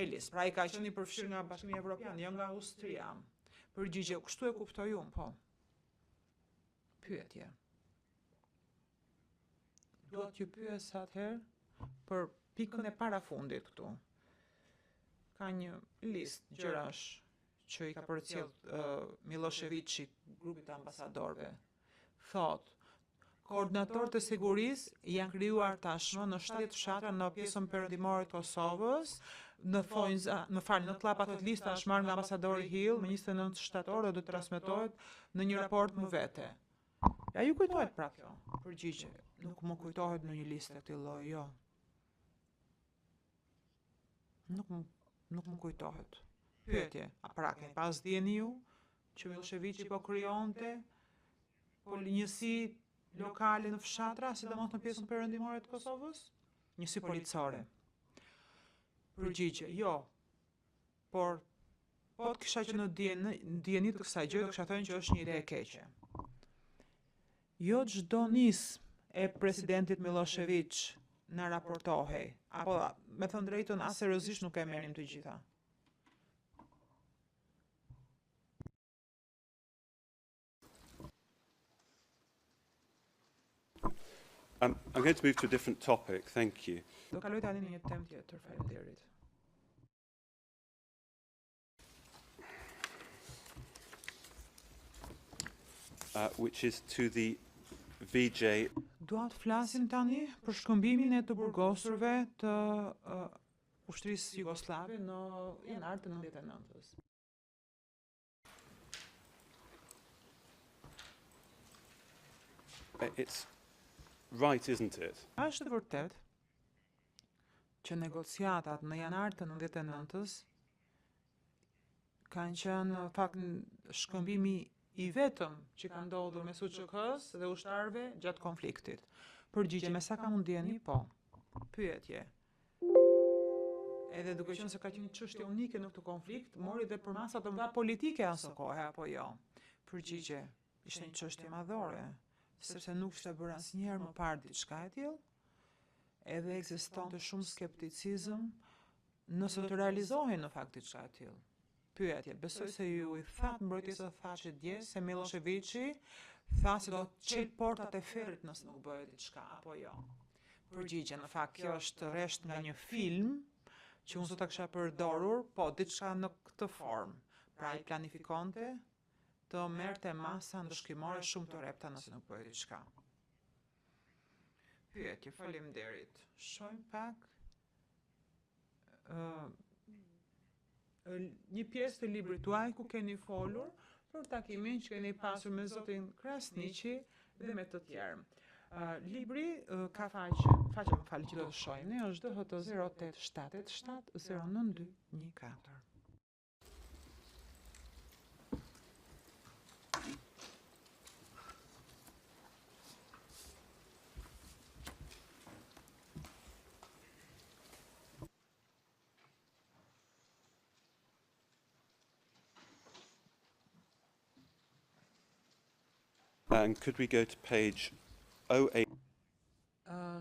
Elis, pra i ka qenë i përfshirë nga Bashkimi Evropian, jo nga Austria. Përgjigje, kështu e kuptoj unë, po. Pyetje. Do t'ju pyes atëherë për pikën e parafundit këtu. Ka një listë gjërash që i ka përcjell Miloševići grupit të ambasadorëve. Thot, koordinatorët e sigurisë janë krijuar tashmë në 70 fshatra në pjesën perëndimore të Kosovës, në llapa të lista është marrë nga ambasadori Hill me 29 shtator dhe do të transmetohet në një raport më vete. Ja ju kujtohet pra kjo? Përgjigje, nuk më kujtohet në një listë të këtij lloji, jo. Nuk më kujtohet. Pyetje, a pra keni pas dieni ju që Miloševići po krijonte njësi lokale në fshatra, sidomos në pjesën perëndimore të Kosovës? Njësi policore. Përgjigje, jo. Por po të kisha që në dieni të kësaj gjë, do kisha thënë që është një ide e keqe. Jo çdo nismë e presidentit Milošević na raportohej, apo me thënë drejtën as seriozisht nuk e merrim të gjitha. I'm going to move to a different topic. Thank you. Do kaloj tani në një temë tjetër, faleminderit. Which is to the VJ. Dua të flasim tani për shkëmbimin e të burgosurve të ushtrisë jugoslave në janar të 99-s. right, isn't it? Është vërtet që negociatat në janar të 99-s kanë qenë në fakt shkëmbimi i vetëm që ka ndodhur mes UÇK-s dhe ushtarëve gjatë konfliktit. Përgjigje, me sa ka mundjeni, po. Pyetje. Edhe duke qenë se ka qenë çështje unike në këtë konflikt, mori dhe për masa të mëdha politike asë kohë, apo jo? Përgjigje, ishte një çështje madhore, sepse nuk ishte bërë asnjëherë më parë diçka e tillë, edhe ekzistonte shumë skepticizëm nëse do të realizohej në fakt diçka e tillë. Pyetje, besoj se ju i thatë mbrojtjesë së Thatit dje se Miloševiqi tha se do të çel portat e ferrit nëse nuk bëhet diçka, apo jo? Përgjigje, në fakt kjo është rresht nga një film që unë sot ta kisha përdorur, po diçka në këtë formë. Pra i planifikonte të merrte masa ndëshkimore shumë të repta nëse nuk bëhet diçka. Pyetje, faleminderit. Shohim pak një pjesë të librit tuaj ku keni folur për takimin që keni pasur me zotin Krasniqi dhe me të tjerë. Libri ka faqe më falë që do të shohim, është DHT 0877 09214. And could we go to page 08?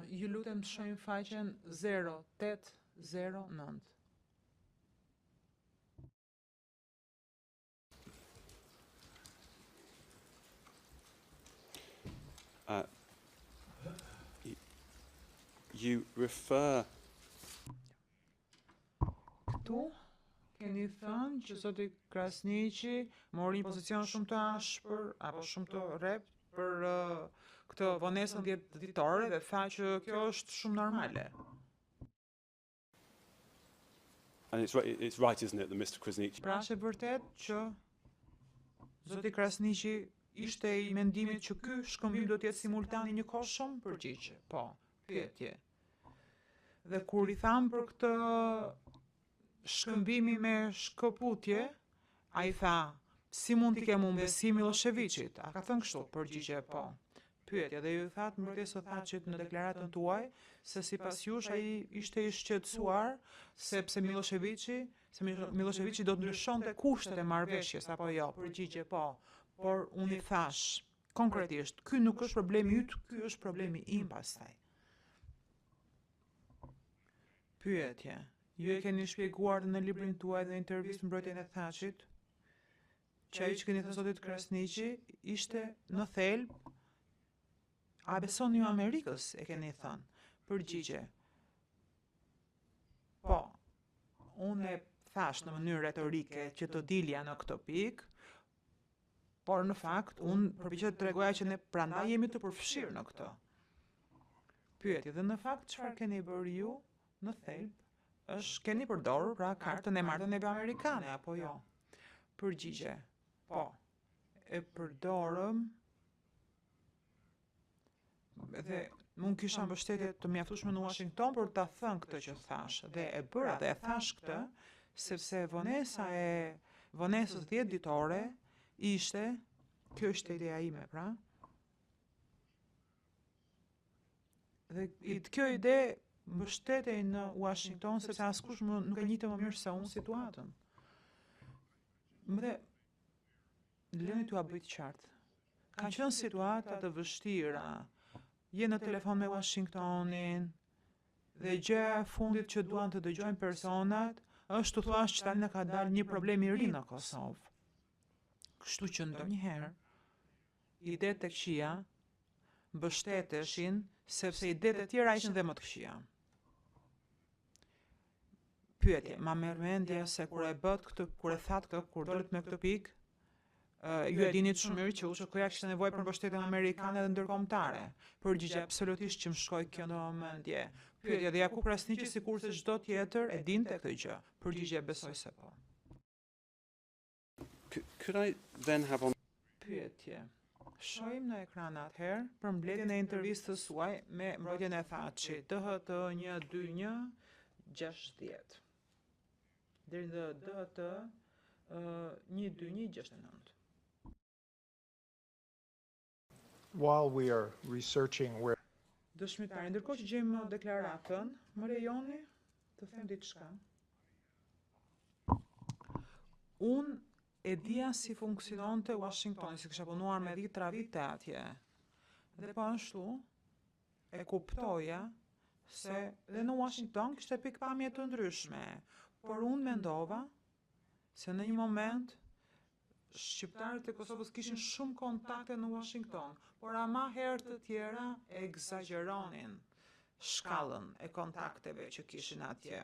Ju lutem të shohim faqen 0809. You refer Këtu keni thënë që zoti Krasniqi mori një pozicion shumë të ashpër apo shumë të rrept për këtë vonesën 10 ditore dhe tha që kjo është shumë normale. and it's right, isn't it, that Mr. Krasniqi Pra është e vërtet që zoti Krasniqi ishte i mendimit që ky shkëmbim do të jetë simultan i njëkohshëm? Përgjigje, po. Pyetje. Dhe kur i tham për këtë shkëmbimi me shkëputje, ai tha, si mund t'i kem unë besim Miloševiqit? A ka thënë kështu? Përgjigje, po. Pyetje, dhe ju thatë mbrojtjesë së Thatit në deklaratën tuaj se sipas jush ai ishte i shqetësuar sepse Miloševiqi do të ndryshonte kushtet e marrëveshjes apo jo? Përgjigje, po. Por unë i thash, konkretisht, ky nuk është problemi yt, ky është problemi im pastaj. Pyetje, ju e keni shpjeguar në librin tuaj dhe intervistë mbrojtjen e Thatit që ai që keni thënë zotit Krasniqi ishte në thelb. A besoni ju Amerikës, e keni thënë? Përgjigje. Po, unë e thash në mënyrë retorike që të dilja në këtë pikë, por në fakt unë përpiqem të tregoja që ne prandaj jemi të përfshirë në këtë. Pyetje, dhe në fakt çfarë keni bërë ju në thelb është keni përdorur pra kartën e marrëdhënieve amerikane apo jo? Përgjigje. Po. E përdorëm dhe mund kisha mbështetje të mjaftueshme në Washington për ta thënë këtë që thash dhe e bëra dhe e thash këtë sepse vonesa e vonesës 10 ditore ishte, kjo është ideja ime, pra. Dhe kjo ide mbështetej në Washington sepse askush nuk e njihte më mirë se unë situatën. Dhe lëni t'ua bëj të qartë. Ka qenë situata të vështira. Je në telefon me Washingtonin dhe gjëja e fundit që duan të dëgjojnë personat është të thuash që tani ka dalë një problem i ri në Kosovë. Kështu që ndonjëherë idetë të këqija mbështeteshin sepse idetë e tjera ishin dhe më të këqija. Pyetje, ma merr mendje se kur e bët këtë, kur e thatë këtë, kur dolët me këtë pikë, ju e dini shumë mirë që UÇK-ja kishte nevojë për mbështetjen amerikane dhe ndërkombëtare. Përgjigje absolutisht që më shkoi kjo në mendje. Pyetje, dhe Jakub Krasniqi sikurse çdo tjetër e dinte këtë gjë. Përgjigje, besoj se po. Could I then have on Pyetje. Shohim në ekran atëherë përmbledhjen e intervistës suaj me mbrojtjen e Thatchit, DHT12160 deri në DHT12169. While we are researching where Dëshmitari, ndërkohë që gjejmë deklaratën, më lejoni të them diçka. Unë e dija si funksiononte Washingtoni, si kisha punuar me 10 vite atje. Dhe po ashtu e kuptoja se dhe në Washington kishte pikpamje të ndryshme, por unë mendova se në një moment shqiptarët e Kosovës kishin shumë kontakte në Washington, por ama herë të tjera egzageronin shkallën e kontakteve që kishin atje.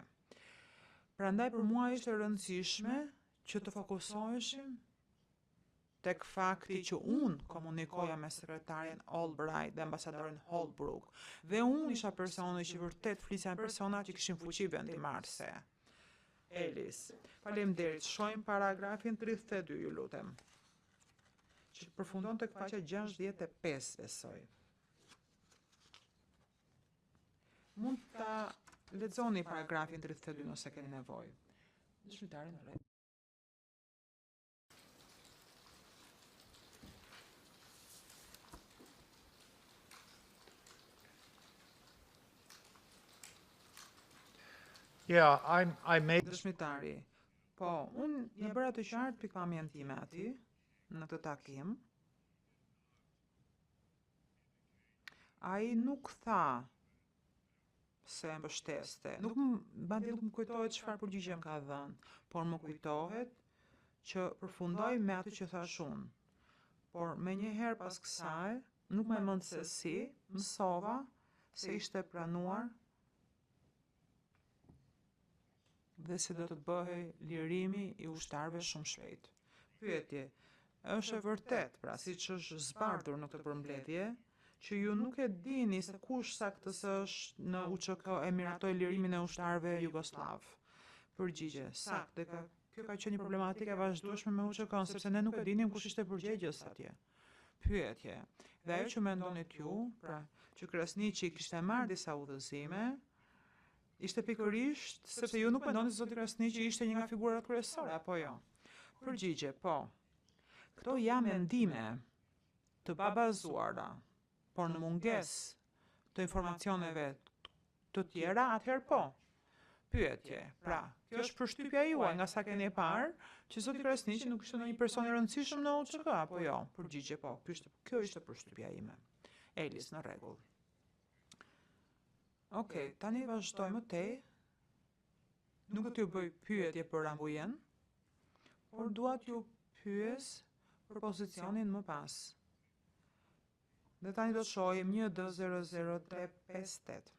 Prandaj për mua ishte rëndësishme që të fokusoheshim tek fakti që unë komunikoja me sekretarjen Albright dhe ambasadorin Holbrooke, dhe unë isha personi që vërtet flisja me persona që kishin fuqi vendimarrëse. Elis, faleminderit. Shohim paragrafin 32, ju lutem, që përfundon tek faqja 65, besoj. Mund ta lexoni paragrafin 32 nëse keni nevojë. Dëshmitari në rregull. Yeah, I made Dëshmitari, po, unë ja bëra të qartë pikpamjen time aty në këtë takim. Ai nuk tha se më mbështeste. Nuk më kujtohet çfarë përgjigje më ka dhënë, por më kujtohet që përfundoi me atë që thash unë. Por menjëherë pas kësaj, nuk më mend se si, mësova se ishte pranuar dhe se do të bëhej lirimi i ushtarëve shumë shpejt. Pyetje, është e vërtet, pra siç është zbardhur në këtë përmbledhje, që ju nuk e dini se kush saktësisht është në UÇK e miratoi lirimin e ushtarëve jugoslav? Përgjigje, saktë, kjo ka qenë një problematikë e vazhdueshme me UÇK-n, sepse ne nuk e dinim kush ishte përgjegjës atje. Pyetje, dhe ajo që mendonit ju, pra që Krasniqi kishte marrë disa udhëzime, ishte pikërisht sepse ju nuk mendoni se zoti Krasniqi ishte një nga figurat kryesore, apo jo? Përgjigje, po. Këto janë mendime të babazuara, por në mungesë të informacioneve të tjera, atëherë po. Pyetje, pra, kjo është përshtypja juaj nga sa keni parë, që zoti Krasniqi nuk ishte ndonjë person i rëndësishëm në UÇK, apo jo? Përgjigje, po. Kjo ishte përshtypja ime. Elis, në rregull. Okej, tani vazhdojmë tej. Nuk do t'ju bëj pyetje për Rambujen, por dua t'ju pyes për pozicionin më pas. Dhe tani do të shohim 1D00358,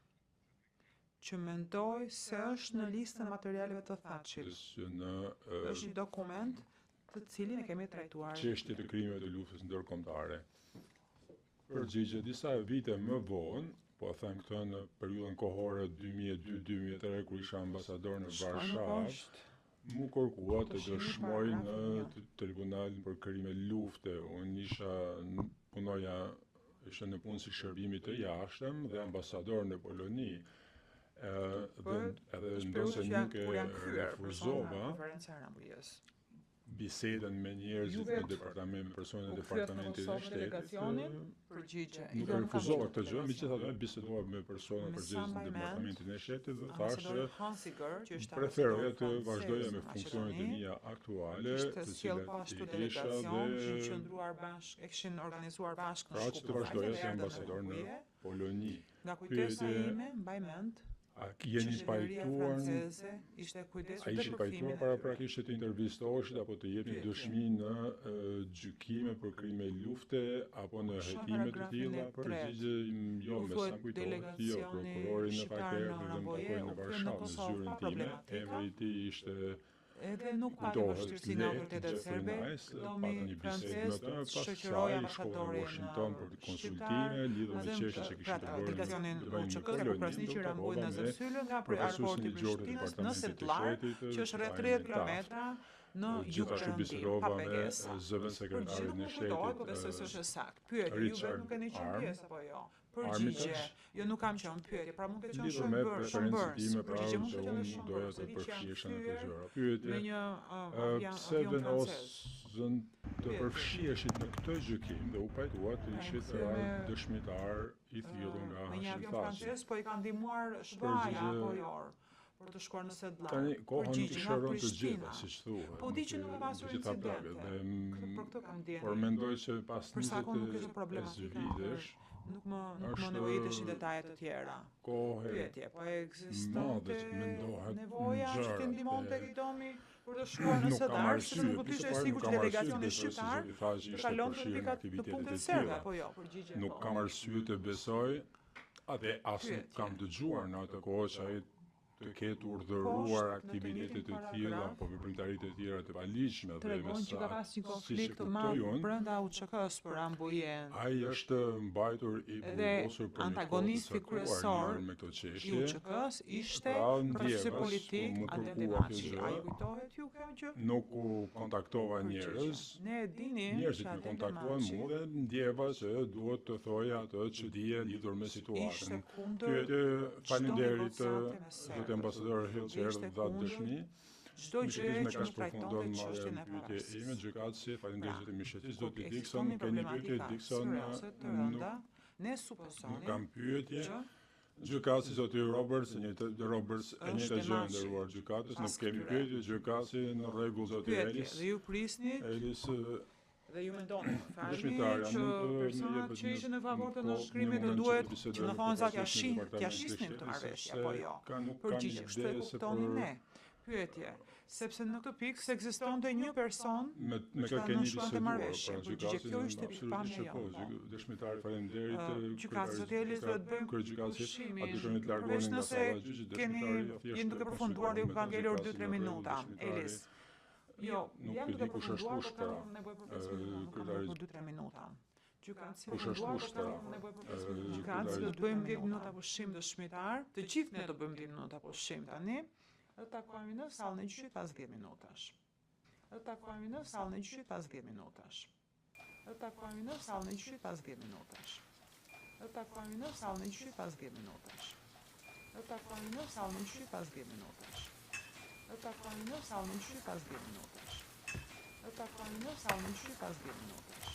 që mendoj se është në listën e materialeve të Thatchit. Është një dokument të cilin e kemi trajtuar. Çështje të krimeve të luftës ndërkombëtare. Përgjigje, disa vite më vonë, po them këtë në periudhën kohore 2002-2003 kur isha ambasador në Varshavë, mu kërkua të dëshmoj në tribunalin për krime lufte. Unë isha në punë si shërbimi të jashtëm dhe ambasador në Poloni. Edhe ndonse nuk e refuzova bisedën me njerëzit në departament, me personat e departamentit të shtetit. Nuk e refuzova këtë gjë, megjithatë bisedova me persona përgjegjës në departamentin e shtetit dhe thashë preferoja të vazhdoja me funksionet e mia aktuale, të cilat i kisha dhe kishin organizuar bashkë në pra që të vazhdoja si ambasador në Poloni. Nga kujtesa ime, mbaj mend, A jeni pajtuar, a ishi pajtuar paraprakisht të intervistoheshit apo të jepni dëshmi në gjykime për krime lufte apo në hetime të tilla? Përgjigje jo, me sa kujtohet, jo, prokurori në Fakerë dhe më takoi në Varshavë në zyrën time, emri i tij ishte edhe nuk pati vështirësi nga autoritetet serbe, domi francez shoqëroi ambasadorin në Washington për konsultime lidhur me çështjet që kishin të bëjnë delegacionin UÇK-s për Krasniqi Rambujt në Zërsylën nga aeroporti i Prishtinës në Sedlar, që është rreth 30 kilometra në Gjithashtu Jugoperëndim, bisedova pa me pegesa. zëvendësekretarën Përgjithë e nuk kujtohet, po besoj se shtetit është saktë. Pyetje, ju vetë Richard nuk keni qenë Arm, pjesë apo jo? Përgjigje. Jo, nuk kam qenë pyetje, pra mund të qenë lidhur me preferencën Shonbërns. time, pra Përgjigje mund që të qenë unë doja Shonbërns, të se di që janë përfshirësha në kthyer këto gjëra. me Pyetje, një pse avion francez. vendosën të përfshiheshit në këtë gjykim dhe u pajtua të ishit dëshmitar i thirrur nga Me një Hashim avion Thaçi. francez, po i ka ndihmuar Shvaja apo jo? Për të shkuar në Sedlar. Tani koha nuk i Përgjigje nga shëron të Prishtina. gjitha, siç thuhet. Po di që nuk ka pasur gjitha incidente. plagët, Për këtë kam ndjenë. por mendoj që pas Për sa kohë nuk ishte 25 problematika, vitesh, nuk më është nevojitesh i detajet të tjera. kohë Pyetje, po madhe ekzistonte që mendohet nevoja që ngjarje. të ndihmonte Kidomi për të shkuar në Nuk kam Sedar, arsye, sepse nuk do të ishte sigurt që delegacioni shqiptar të kalonte në në pikat në aktivitetet punkte e serbe tilla. apo jo, përgjigje. Nuk po. kam arsye të besoj, atë as nuk Pyetje. kam dëgjuar në atë kohë që ai të ketë urdhëruar Poshtë, aktivitete të në tilla paragraf, apo veprimtaritë të tjera të paligjshme dhe Tregon që ka pasur një konflikt të kuptoj madh unë, brenda UÇK-s për Ambujen. ai është mbajtur i Edhe burgosur për një antagonisti kohë të kryesor caktuar me këto I çështje. UÇK-s ishte Pra, profesor ndjevas, politik mu Adel kërkua kjo Denaçi. gjë. A ju kujtohet ju kjo gjë? Nuk u kontaktova njerëz, Ne e dini njerëzit që më Adel kontaktuan Denaçi mua dhe ndjeva që duhet të thoja atë që dije lidhur me ishte situatën. kundër Pyetje, faleminderit negociate me zot serbët. ambasador Hill që erdhi Ishte dha kundër dëshmi. çdo gjë Me që ka nuk trajtonte përfundon çështjen e pyetje parasisë. ime gjykatësi, faleminderit zoti Mishetis, zoti Kur Dixon, ekziston një keni pyetje problematika Dixon, serioze të rënda, ne supozoni nuk kam pyetje. që Gjykatësi zoti Roberts, e njëjtë Roberts, e njëjta gjë Denaçi. nderuar gjykatës, nuk Pas kemi këtyre. pyetje, gjykatësi në rregull zoti pyetje Elis. dhe ju prisni Elis dhe ju mendoni falni Dëshmitarja, që mund të personat jepet që ishin në në favor të kohë, nënshkrimit në moment duhet që që bisedojmë në me thonë sa t'ja profesionistin e t'ja departamentit shisnin të këtë shtetit, marrëveshje sepse apo jo. nuk kam Përgjigje, kështu e ide se kuptoni për- ne. Pyetje, sepse në këtë pikë se ekzistonte një person me që kë ta keni nënshkruante biseduar, marrëveshje. pra Përgjigje, gjykatësi kjo ishte absolutisht pikpamja që po, jonë. dëshmitari faleminderit. Gjykatës zoti Elis duhet bëjmë Kryegjykatësi, pushimin. aty kemi të Përveç largoheni nga nëse salla e gjyqit, keni dëshmitari jeni duke përfunduar dhe ju ka ngelur 2-3 minuta. Elis. Jo, Nuk jam e duke di kush është përfunduar, kush, por kam pra. nevojë për 5 minuta, nuk kam kryetari- nevojë për 2-3 minuta. Gjykatësi Kush është përfunduar, kush, por kam pra? nevojë për 5 minuta. kryetari- Gjykatësi do të bëjmë 10 minuta pushim dëshmitar, të gjithë ne do bëjmë 10 minuta pushim tani. Dhe takohemi në sallën e gjyqit pas 10 minutash. Dhe takohemi në sallën e gjyqit pas 10 minutash. Dhe takohemi në sallën e gjyqit pas 10 minutash. Dhe takohemi në sallën e gjyqit pas 10 minutash. Dhe takohemi në sallën e gjyqit pas 10 minutash. Dhe takohemi në sallën e gjyqit pas 10 minutash. Dhe takohemi në sallën e gjyqit pas 10 minutash.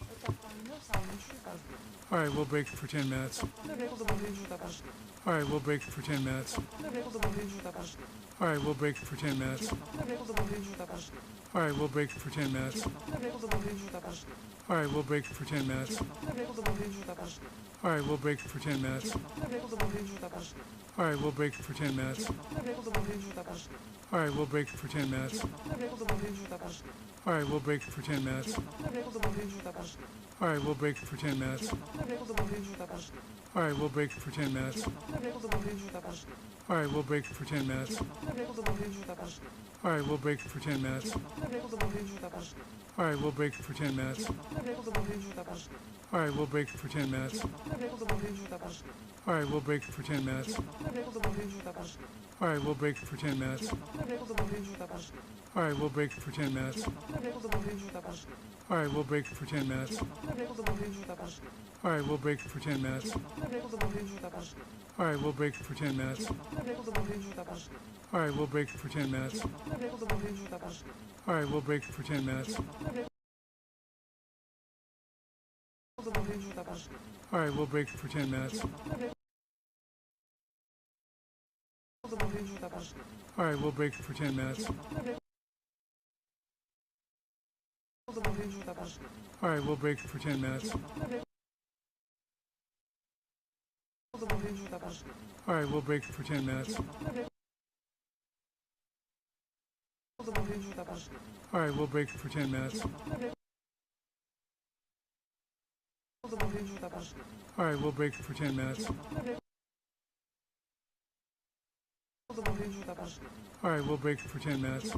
Dhe takohemi në sallën e gjyqit pas 10 minutash. All right, we'll break for 10 minutes. Në rregull do bëjmë 10 minuta pas 10 minuta. All right, we'll break for 10 minutes. Në rregull do bëjmë 10 minuta pas 10 minuta. All right, we'll break for 10 minutes. Në rregull do bëjmë 10 minuta pas 10 minuta. All right, we'll break for 10 minutes. Në rregull do bëjmë 10 minuta pas 10 minuta. All right, we'll break for 10 minutes. Në rregull do bëjmë 10 minuta pas 10 minuta. All right, we'll break for 10 minutes. Në rregull do bëjmë 10 minuta pas 10 minuta. All right, we'll break for 10 minutes. Në rregull do bëjmë 10 minuta pas 10 minuta. All right, we'll break for 10 minutes. Në rregull do bëjmë 10 minuta pas 10 minuta. All right, we'll break for 10 minutes. Në rregull do bëjmë 10 minuta pas 10 minuta. All right, we'll break for 10 minutes. Në rregull do bëjmë 10 minuta pas 10 minuta. All right, we'll break for 10 minutes. Në rregull do bëjmë 10 minuta pas 10 minuta. All right, we'll break for 10 minutes. Në rregull do bëjmë 10 minuta pas 10 minuta. All right, we'll break for 10 minutes. Në rregull do bëjmë 10 minuta pas 10 minuta. All right, we'll break for 10 minutes. Në rregull do bëjmë 10 minuta pas 10 minuta. All right, we'll break for 10 minutes. Në rregull do bëjmë 10 minuta pas 10 minuta. All right, we'll break for 10 minutes. Në rregull do bëjmë 10 minuta pas 10 minuta. All right, we'll break for 10 minutes. Në rregull do bëjmë 10 minuta pas 10 minuta. All right, we'll break for 10 minutes. Në rregull do bëjmë 10 minuta pas 10 minuta. All right, we'll break for 10 minutes. Në rregull do bëjmë 10 minuta pas 10 minuta. All right, we'll break for 10 minutes. Në rregull do bëjmë 10 minuta pas 10 minuta. All right, we'll break for 10 minutes. Në rregull do bëjmë 10 minuta pas 10 minuta. All right, we'll break for 10 minutes. Në rregull do bëjmë 10 minuta pas 10 minuta. All right, we'll break for 10 minutes. Në rregull do bëjmë 10 minuta pas 10 minuta. All right, we'll break for 10 minutes. Do bëjmë 10 minuta pas 10 minuta. All right, we'll break for 10 minutes. Do bëjmë 10 minuta pas 10 minuta. All right, we'll break for 10 minutes. Do bëjmë 10 minuta pas 10 minuta. All right, we'll break for 10 minutes. Do bëjmë 10 minuta pas 10 minuta. All right, we'll break for 10 minutes. Do bëjmë 10 minuta pas 10 minuta. All right, we'll break for 10 minutes. Do bëjmë 10 minuta pas 10 minuta. All right, we'll break for 10 minutes.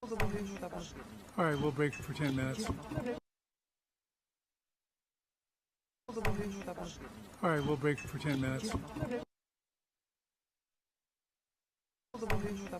Do bëjmë 10 minuta pas 10 minuta. All right, we'll break for 10 minutes. Do bëjmë 10 minuta pas 10 minuta. All right, we'll break for 10 minutes. Do bëjmë 10 minuta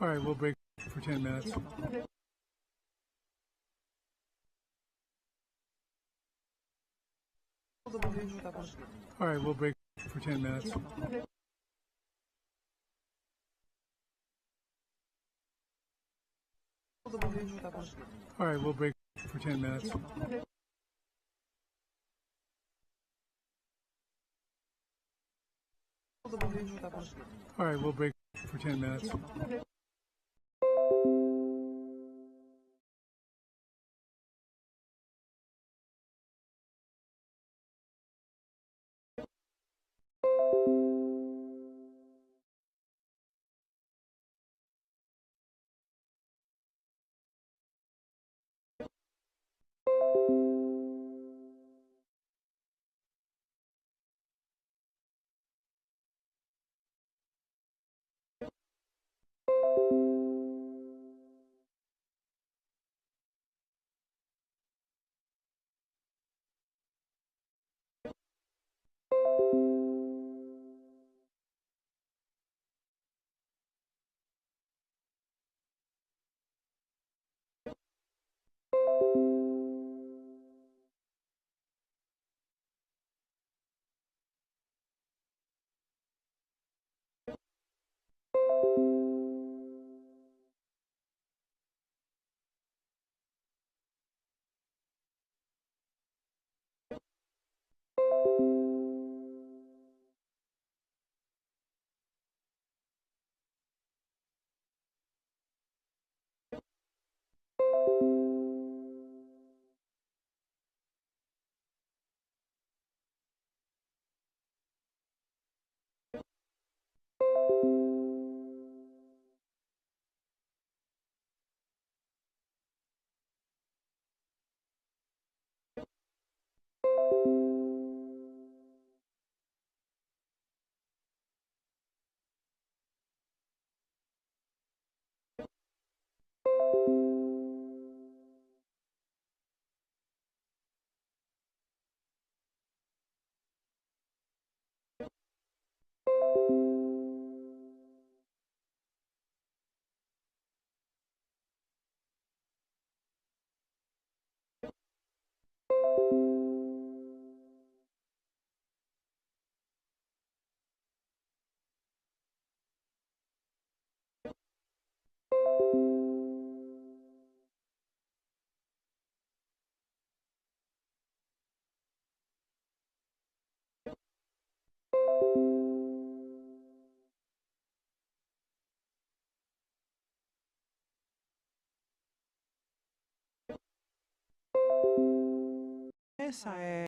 All right, we'll break for 10 minutes. All right, we'll break for 10 minutes. All right, we'll break for 10 minutes. All right, we'll break for 10 minutes. Esa è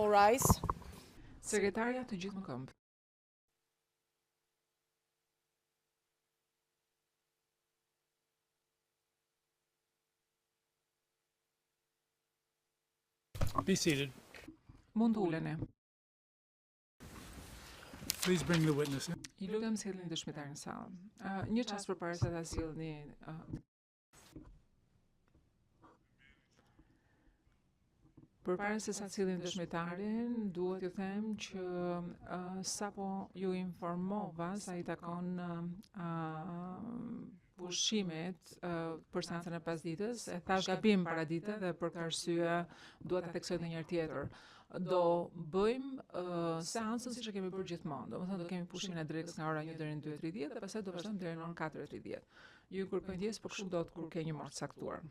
all rise. Sekretarja të gjithë më këmbë. Be seated. Mund të uleni. Please bring the witness in. I lutem sillni dëshmitarin në sallë. Një çast përpara se ta sillni përpara se sa sillim dëshmitarin, duhet ju them që sapo ju informova sa i takon pushimit për seancën e pasdites, e thash gabim paradite dhe për këtë arsye duhet ta theksoj edhe një herë tjetër. Do bëjmë seancën siç e kemi bërë gjithmonë. Domethënë do kemi pushimin e drejkës nga ora 1 deri në 2:30 dhe pastaj do vazhdojmë deri në orën 4:30. Ju kërkoj ndjes, por kështu do të kur ke një morë të caktuar.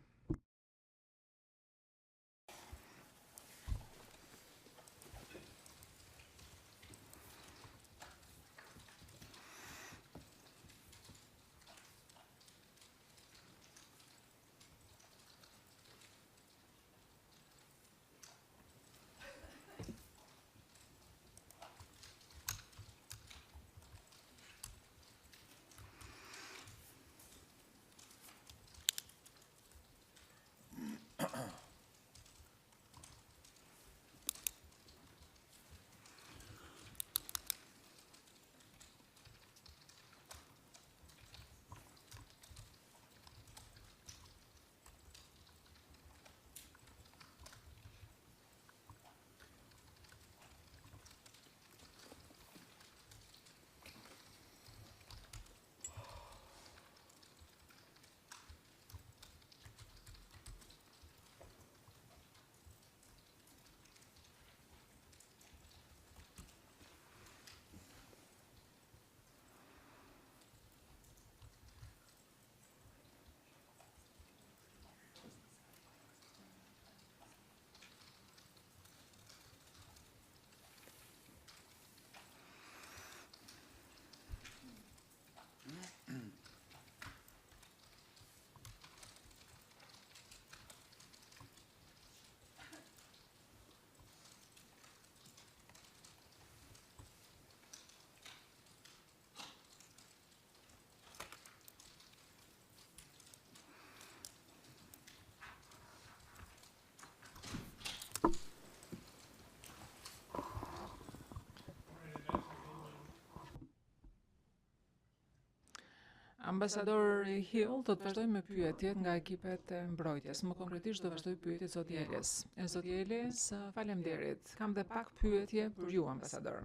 Ambasador Hill do të vazhdoj me pyetjet nga ekipet e mbrojtjes. Më konkretisht do vazhdoj pyetjet zoti Eles. Zoti Eles, faleminderit. Kam dhe pak pyetje për ju, ambasador.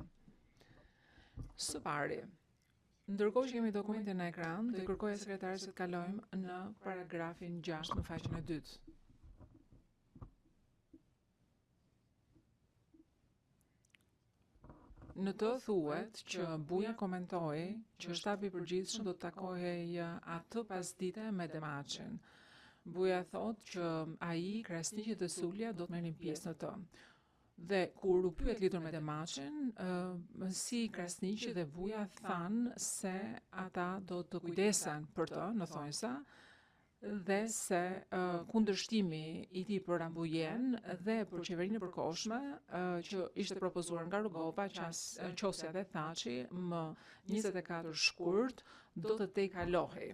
Së pari, ndërkohë që kemi dokumentin në ekran, do i kërkoja sekretarit të kalojmë në paragrafin 6 në faqen e 2. Në të thuhet që Buja komentoi që shtabi i përgjithshëm do të takohej atë pasdite me Demaçin. Buja thot që ai, krasniqet e Sulja do të merrin pjesë në të. Dhe kur u pyet lidhur me Demaçin, si krasniqi dhe Buja thanë se ata do të kujdesen për të, në thonjsa, dhe se kundërshtimi i tij për Rambujen dhe për qeverinë e përkohshme që ishte propozuar nga Rugova, Qosja dhe Thaçi më 24 shkurt do të tejkalohej.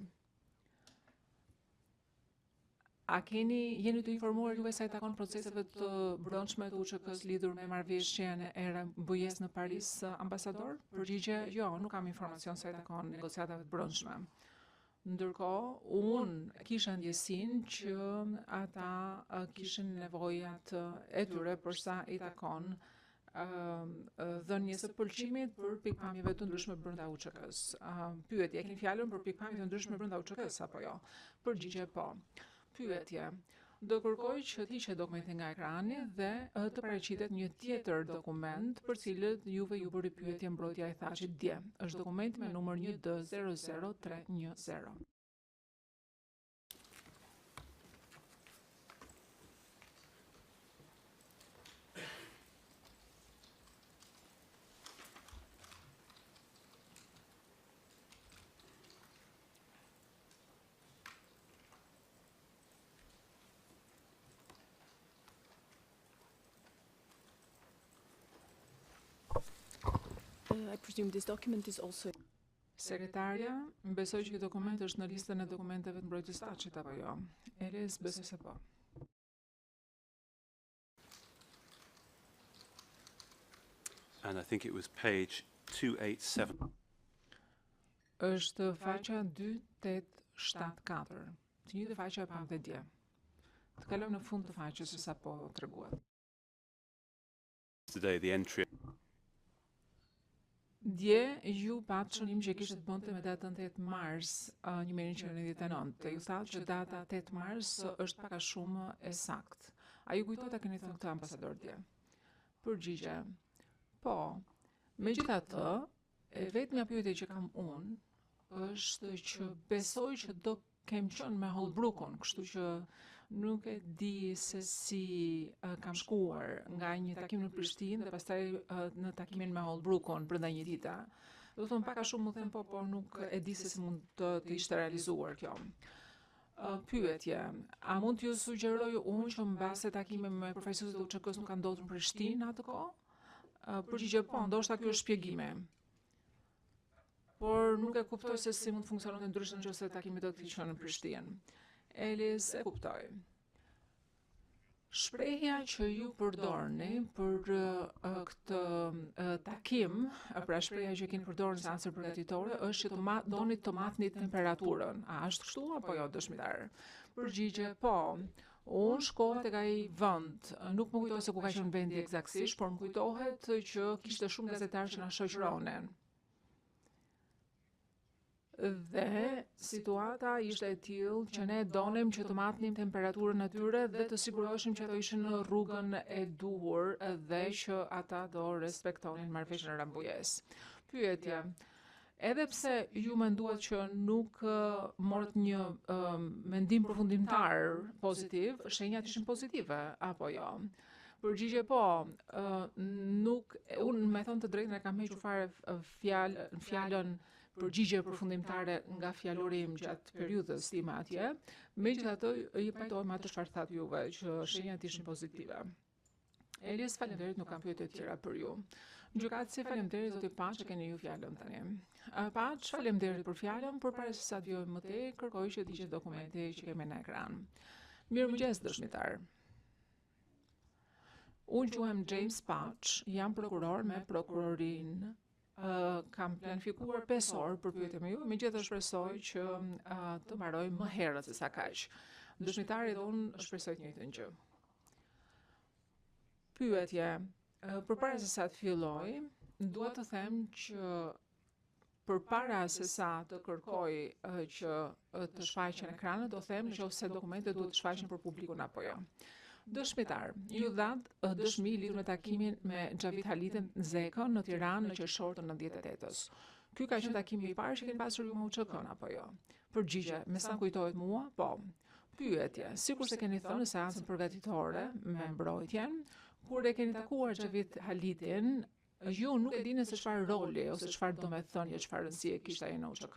A jeni të informuar juve sa i takon proceseve të brendshme të UÇK-s lidhur me marrëveshjen e Rambujes në Paris, ambasador? Përgjigje, jo, nuk kam informacion sa i takon negociatave të brendshme. Ndërkohë, unë kisha ndjesin që ata kishin nevojat e tyre për sa i takon dhënies së pëlqimit për pikpamjeve të ndryshme brenda UÇK-s. Pyetje, keni fjalën për pikpamje të ndryshme brenda UÇK-s apo jo? Përgjigje po. Pyetje, do kërkoj që të hiqet dokumenti nga ekrani dhe të paraqitet një tjetër dokument për cilët juve ju bëri pyetje mbrojtja e Thaçit dje. Është dokumenti me numër 1D00310. I presume this document is also... Sekretarja, besoj që ky dokument është në listën e dokumenteve të mbrojtjes Taçit apo jo? Elis, besoj se po. And I think it was page 287. Është faqja 2874. Të njëjtë faqe e pamte dje. Të kalojmë në fund të faqes se sapo treguat. Today, the entry. Dje ju patë shënim që kishte të bënte me datën 8 mars 1999. Ju thatë që data 8 mars është pak a shumë e saktë. A ju kujtot a keni thënë këtë ambasador dje? Përgjigje. Po, megjithatë, e vetmja pyetje që kam unë është që besoj që do kem qenë me Holbrookun, kështu që nuk e di se si kam shkuar nga një takim në Prishtinë dhe pastaj në takimin me Holbrookun brenda një dite. Do të thonë pak a shumë më them po, por nuk e di se si mund të ishte realizuar kjo. Pyetje, a mund t'ju sugjeroj unë që mbase takime me profesorët e UÇK-s nuk kanë ndodhur në Prishtinë atë kohë? Përgjigje po, ndoshta ky është shpjegime. Por nuk e kuptoj se si mund të funksiononte ndryshe nëse takimi do të ishte në Prishtinë. Elis, e kuptoj. Shprehja që ju përdorni për këtë takim, pra shprehja që keni përdorur në seancën përgatitore, është që doni të matni temperaturën. A është kështu apo jo, dëshmitar? Përgjigje, po. Unë shkova tek ai vend, nuk më kujtohet se ku ka qenë vendi eksaktësisht, por më kujtohet që kishte shumë gazetarë që na shoqëronin. Dhe situata ishte e tillë që ne donim që të matnim temperaturën atyre dhe të siguroheshim që ato ishin në rrugën e duhur dhe që ata do respektonin marrëveshjen e Rambujës. Pyetje. Edhe pse ju menduat që nuk morët një mendim përfundimtar pozitiv, shenjat ishin pozitive apo jo? Përgjigje po, unë me thënë të drejtën e kam hequr fare fjalën përgjigje përfundimtare nga fjalori im gjatë periudhës time atje, megjithatë i pajtohem atë çfarë thatë juve, që shenjat ishin pozitive. Elias, faleminderit, nuk kam pyetje të tjera për ju. Gjykatësi, faleminderit, zoti Paç, që keni ju fjalën tani. Paç, faleminderit për fjalën, por para se sa të vjoj më tej, kërkoj që të hiqet dokumenti që kemi në ekran. Mirëmëngjes, dëshmitar. Unë quhem James Paç, jam prokuror me prokurorinë. Kam planifikuar 5 orë për pyetjen me ju, megjithatë shpresoj që të mbaroj më herët se sa kaq. Dëshmitari dhe unë shpresoj të njëjtën gjë. Pyetje, përpara se sa të filloj, dua të them që përpara se sa të kërkoj që të shfaqen ekranet, do them nëse dokumentet duhet të shfaqen për publikun apo jo. Dëshmitar, ju dhatë dëshmi lidhur me takimin me Xhavit Halitin Zekën në Tiranë në qershor të 98-s. Ky ka qenë takimi i parë që keni pasur ju me UÇK-n apo jo? Përgjigje, me sa kujtohet mua, po. Pyetje, sikur se keni thënë në seancën përgatitore me mbrojtjen, kur e keni takuar Xhavit Halitin, ju nuk e dini se çfarë roli ose çfarë domethënie, çfarë rëndësie kishte ai në UÇK,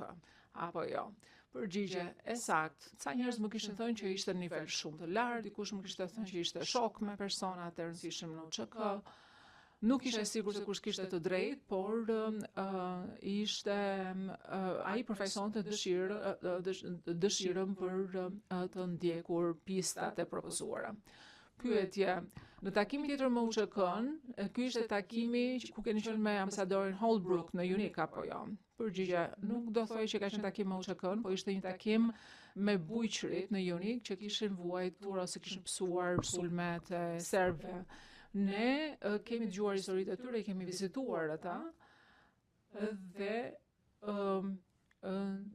apo jo? Përgjigje, e sakt, ca njerëz më kishin thënë që ishte në nivel shumë të lartë, dikush më kishte thënë që ishte shok me persona të rëndësishëm në UÇK. Nuk ishte sigur se kush kishte të drejtë, por ishte ai përfaqësonte dëshirën për të ndjekur pistat e propozuara. Pyetje, në takimin tjetër me UÇK-n, ky ishte takimi ku keni qenë me ambasadorin Holbrook në Junik apo jo? Përgjigje, nuk do thoj që ka qenë takim me UÇK-n, po ishte një takim me bujqërit në Junik që kishin vuajtur ose kishin pësuar sulmet e serbëve. Ne kemi dëgjuar historitë e tyre, kemi vizituar ata dhe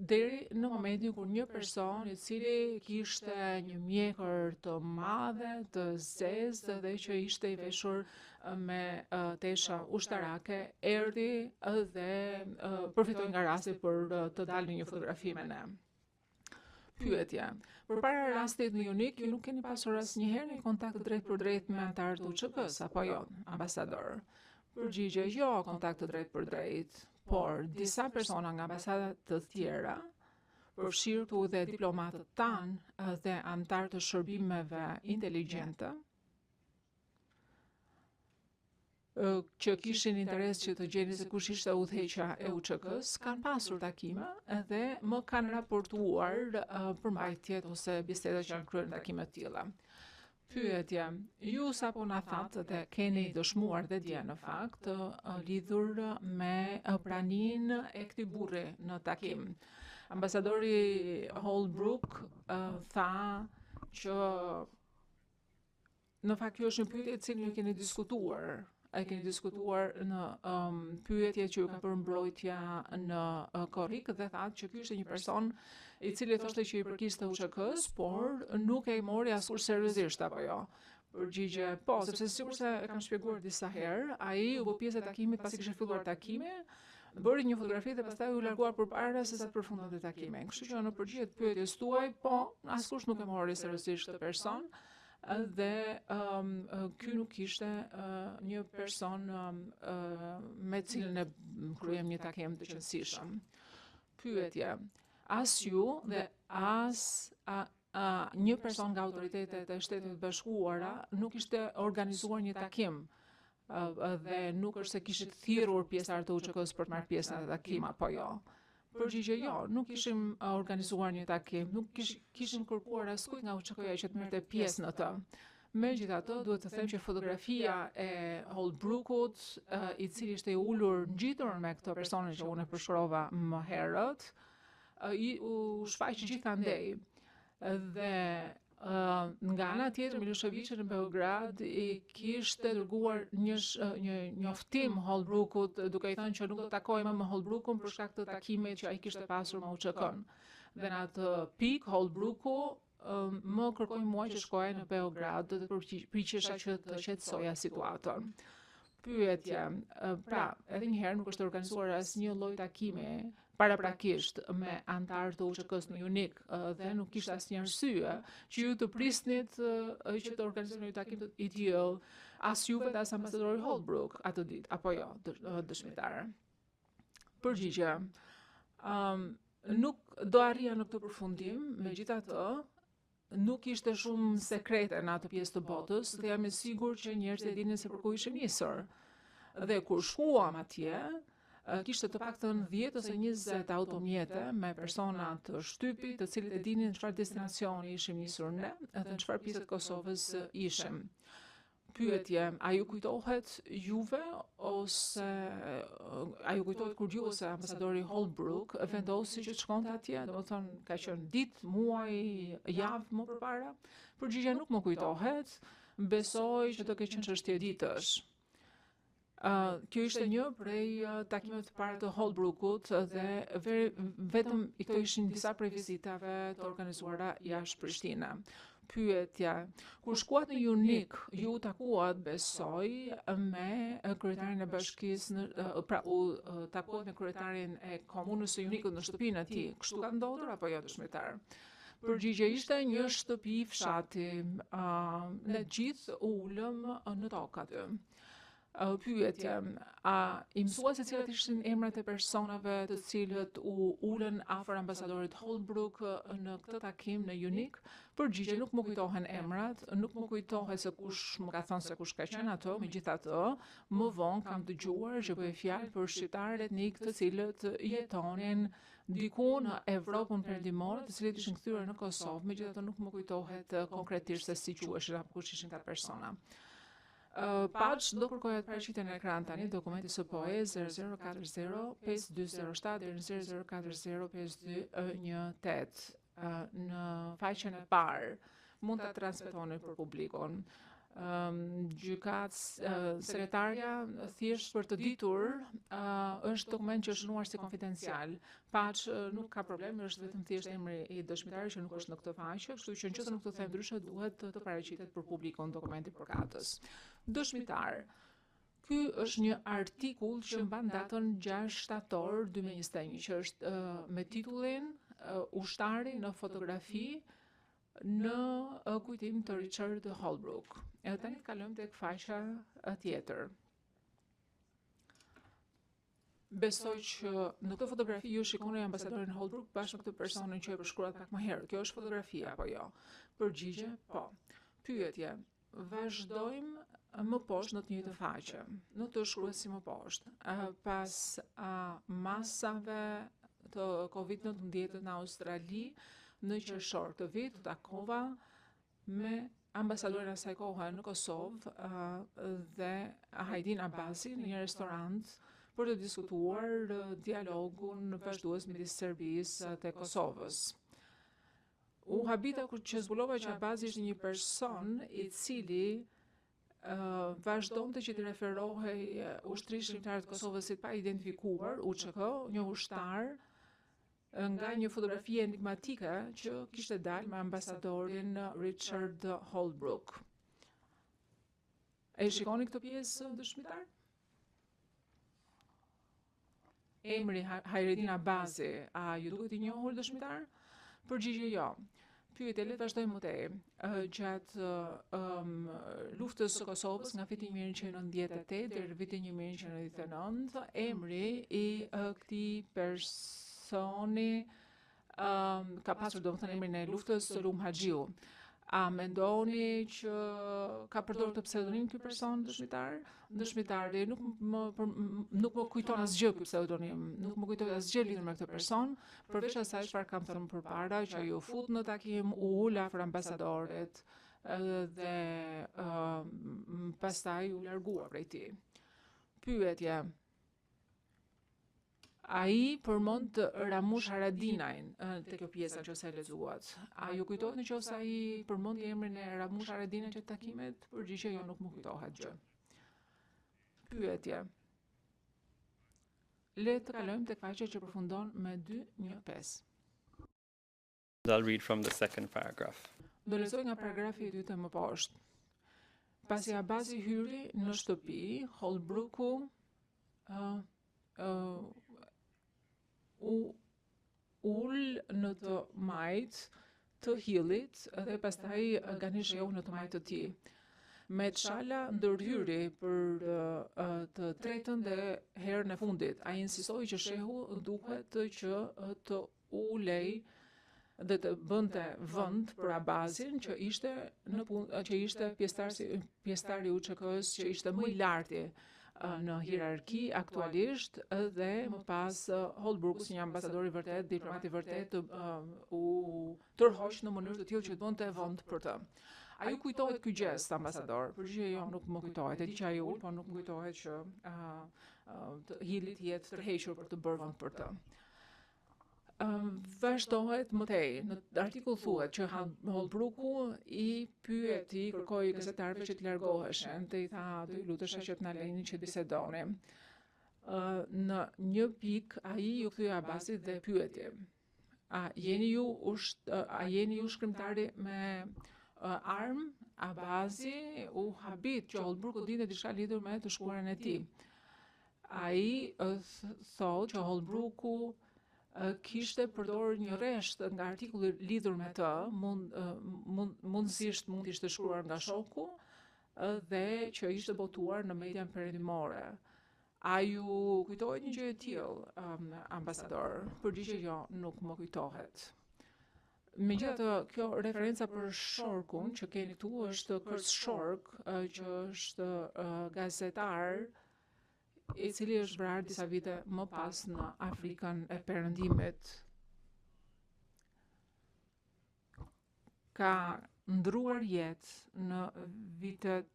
deri në momentin kur një person i cili kishte një mjekër të madhe, të zezë dhe që ishte i veshur me tesha ushtarake, erdhi dhe përfitoi nga rasti për të dalë në një fotografi me ne. Pyetje. Përpara rastit në Junik, ju nuk keni pasur asnjëherë një kontakt drejt për drejt me anëtarët e UÇK-s apo jo, ambasador? Përgjigje, jo kontakt drejt për drejt. Por disa persona nga ambasadat të tjera, përfshirë dhe diplomatët tanë dhe anëtarë të shërbimeve inteligjente, që kishin interes që të gjeni se kush ishte udhëheqja e UÇK-s, kanë pasur takime dhe më kanë raportuar përmbajtjet ose bisedat që janë kryer në takime të tilla. Pyetje, ju sapo na thatë dhe keni dëshmuar dhe dje në fakt lidhur me praninë e këtij burri në takim. Ambasadori Holbrooke tha që në fakt kjo është një pyetje e cilën ju keni diskutuar. E keni diskutuar në pyetje që ju ka bërë mbrojtja në korrik dhe thatë që ky ishte një person i cili thoshte që i përkiste UÇK-s, por nuk e mori askush seriozisht apo jo. Përgjigje, po, sepse sikur se e kam shpjeguar disa herë, ai u bë pjesë e takimit pasi kishte filluar takimi, bëri një fotografi dhe pastaj u largua përpara se sa të përfundonte takimin. Kështu që në përgjigje të pyetjes tuaj, po, askush nuk e mori seriozisht këtë person. Dhe ky nuk ishte një person me cilën e kryem një takim të qëndësishëm. Pyetje, as ju dhe as një person nga autoritetet e Shtetit Bashkuara nuk ishte organizuar një takim dhe nuk është se kishit thirrur pjesëtarë të UÇK-s për të marrë pjesë në takim apo jo. Përgjigje jo, nuk ishim organizuar një takim, nuk kishim kërkuar askujt nga UÇK-ja që të merrte pjesë në të. Megjithatë, duhet të them që fotografia e Holbrookut, i cili ishte i ulur ngjitur me këtë personin që unë e përshkrova më herët, u shfaq gjithandej. Dhe nga ana tjetër, Miloševići në Beograd i kishte dërguar një njoftim Holbrookut, duke i thënë që nuk do të takojë më me Holbrookun për shkak të takimit që ai kishte pasur me UÇK-n. Dhe në atë pikë Holbrooku më kërkoi mua që shkoja në Beograd dhe të përpiqesha që të qetësoja situatën. Pyetje, pra, edhe një herë nuk është organizuar asnjë lloj takimi paraprakisht me antarë të UÇK-s në Junik dhe nuk kishte asnjë arsye që ju të prisnit që të organizoni një takim i tillë as juve dhe as ambasadori Holbrooke atë ditë apo jo, dëshmitar. Përgjigje, nuk do arrija në këtë përfundim, megjithatë nuk ishte shumë sekrete në atë pjesë të botës dhe jam e sigurt që njerëzit e dinin se për ku ishim nisur. Dhe kur shkuam atje, kishte të paktën 10 ose 20 automjete me persona të shtypit, të cilët e dinin çfarë destinacioni ishim nisur ne dhe në çfarë pjesë të Kosovës ishim. Pyetje, a ju kujtohet juve ose a ju kujtohet kur ju ose ambasadori Holbrooke vendosi që të shkonte atje, domethënë ka qenë ditë, muaj, javë më përpara? Përgjigja nuk më kujtohet, besoj që do ke qenë çështje ditësh. Kjo ishte një prej takimeve të para të Holbrookut dhe vetëm i këto ishin disa prej vizitave të organizuara jashtë Prishtinë. Pyetja, kur shkuat në Junik, ju takuat, besoj, me kryetarin e bashkisë, pra u takuat me kryetarin e komunës së Junikut në shtëpinë e tij. Kështu ka ndodhur apo jo, dëshmitar? Përgjigje ishte një shtëpi fshati. Ne gjithë ulëm në tokë aty. Pyetje, a i mësua se cilat ishin emrat e personave të cilët u ulën afër ambasadorit Holbrooke në këtë takim në Junik? Përgjigje, nuk më kujtohen emrat, nuk më kujtohet se kush më ka thënë se kush ka qenë ato, megjithatë, më vonë kam dëgjuar që bëhej fjalë për shqiptarët etnik të cilët jetonin diku në Evropën perëndimore, të cilët ishin kthyer në Kosovë, megjithatë nuk më kujtohet konkretisht se si quheshin apo kush ishin ata persona. Paç do kërkoja të paraqiten në ekran tani dokumenti SPOE 0040 5207 deri në 0040 5218 në faqen e parë. Mund ta transmetoni për publikun. Sekretarja thjesht për të ditur është dokument që është shënuar si konfidencial. Paç nuk ka problem, është vetëm thjesht emri i dëshmitarit që nuk është në këtë faqe, kështu që nëse nuk të them ndryshe duhet të paraqitet për publikun dokumenti përkatës. Dëshmitar. Ky është një artikull që mban datën 6 shtator 2021, që është me titullin Ushtari në fotografi në kujtim të Richard Holbrooke. Edhe tani të kalojmë tek faqja tjetër. Besoj që në këtë fotografi ju shikoni ambasadorin Holbrooke bashkë me këtë personin që e përshkruat pak më herët. Kjo është fotografia apo jo? Përgjigje, po. Pyetje, vazhdojmë më poshtë në të njëjtën faqe, në të shkruesi më poshtë, pas masave të COVID-19 në Australi, në qershor të vit takova me ambasadorin e asaj kohe në Kosovë dhe Hajdin Abasi në një restorant për të diskutuar dialogun vazhdues midis Serbisë dhe Kosovës. U habita kur që zbulova që Abasi ishte një person i cili vazhdonte që të referohej ushtrisë shqiptare të Kosovës si pa identifikuar, UÇK, një ushtar, nga një fotografi enigmatike që kishte dalë me ambasadorin Richard Holbrooke. E shikoni këtë pjesë dëshmitar? Emri Hajredin Abasi, a ju duket i njohur dëshmitar? Përgjigje jo. Pyetje, le të vazhdojmë më tej. Gjatë luftës së Kosovës nga viti 1998 deri në vitin 1999, emri i këtij personi ka pasur domethënë emrin e luftës Rum Haxhiu. A mendoni që ka përdorur këtë pseudonim ky person dëshmitar? Dëshmitari nuk më kujton asgjë ky pseudonim, nuk më kujton asgjë lidhur me këtë person, përveç asaj çfarë kam thënë përpara, që ju fut në takim, u ul afër ambasadorit dhe pastaj u largua prej tij. Pyetje. Ai përmend Ramush Haradinajn te kjo pjesa që e lexuat. A ju kujtohet nëse ai përmendi emrin e Ramush Haradinajn që takimet? Përgjigje jo, nuk më kujtohet gjë. Pyetje. Le të kalojmë tek faqja që përfundon me 2.1.5. I'll read from the second paragraph. Do lexoj nga paragrafi i dytë më poshtë. Pasi Abasi hyri në shtëpi, Holbrooku u ul në të majt të hillit dhe pastaj ganisheu në të majt të tij. Me çala ndërhyri për të tretën dhe herën e fundit. Ai insistoi që shehu duhet që të ulej dhe të bënte vend për Abasin që ishte pjesëtar i UÇK-s që ishte më i larti në hierarki aktualisht dhe më pas Holbrooku si një ambasador i vërtet, diplomat i vërtet u tërhoq në mënyrë të tillë që të bënte vend për të. A ju kujtohet ky gjest, ambasador? Përgjigje jo, nuk më kujtohet. E di që ai ul, po nuk më kujtohet që hillit jetë tërhequr për të bërë vend për të. Vazhdohet më tej. Në artikull thuhet që Holbrooku i pyeti, kërkoi gazetarëve që të largoheshin, dhe i tha, do ju lutesha që të na lejni që bisedoni. Në një pikë ai ju kthye Abasit dhe pyeti: A jeni ju shkrimtari me armë? Abasi u habit që Holbrooku dinte diçka lidhur me të shkuarën e tij. Ai thotë që Holbrooku kishte përdorur një rresht nga artikulli lidhur me të, mundësisht mund të ishte shkruar nga shoku dhe që ishte botuar në median perëndimore. A ju kujtohet një gjë e tillë, ambasador? Përgjigje jo, nuk më kujtohet. Megjithatë, kjo referenca për Shorkun që keni këtu është Kurt Shork, që është gazetar i cili është vrarë disa vite më pas në Afrikën e Perëndimit. Ka ndruar jetë në vitin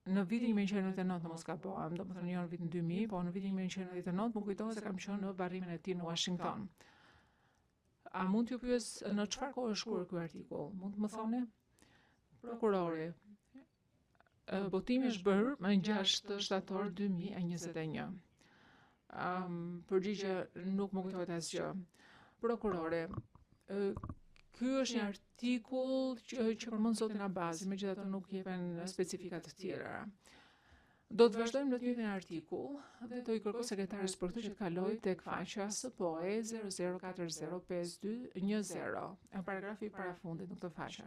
1999, në mos gabohem, domethënë jo në vitin 2000, po në vitin 1999 më kujtohet se kam qenë në varrimin e tij në Washington. A mund t'ju pyes në çfarë kohë është shkruar ky artikull? Mund të më thoni? Prokurori. Botimi është bërë më 6 shtator 2021. Përgjigje nuk më kujtohet asgjë. Prokurore, ky është një artikull që përmend zotin Abasi, megjithatë nuk jepen specifikat të tjera. Do të vazhdojmë në të njëjtin artikull dhe do i kërkoj sekretares për këtë që të kaloj tek faqja SPOE 00405210, paragrafi i parafundit në këtë faqe.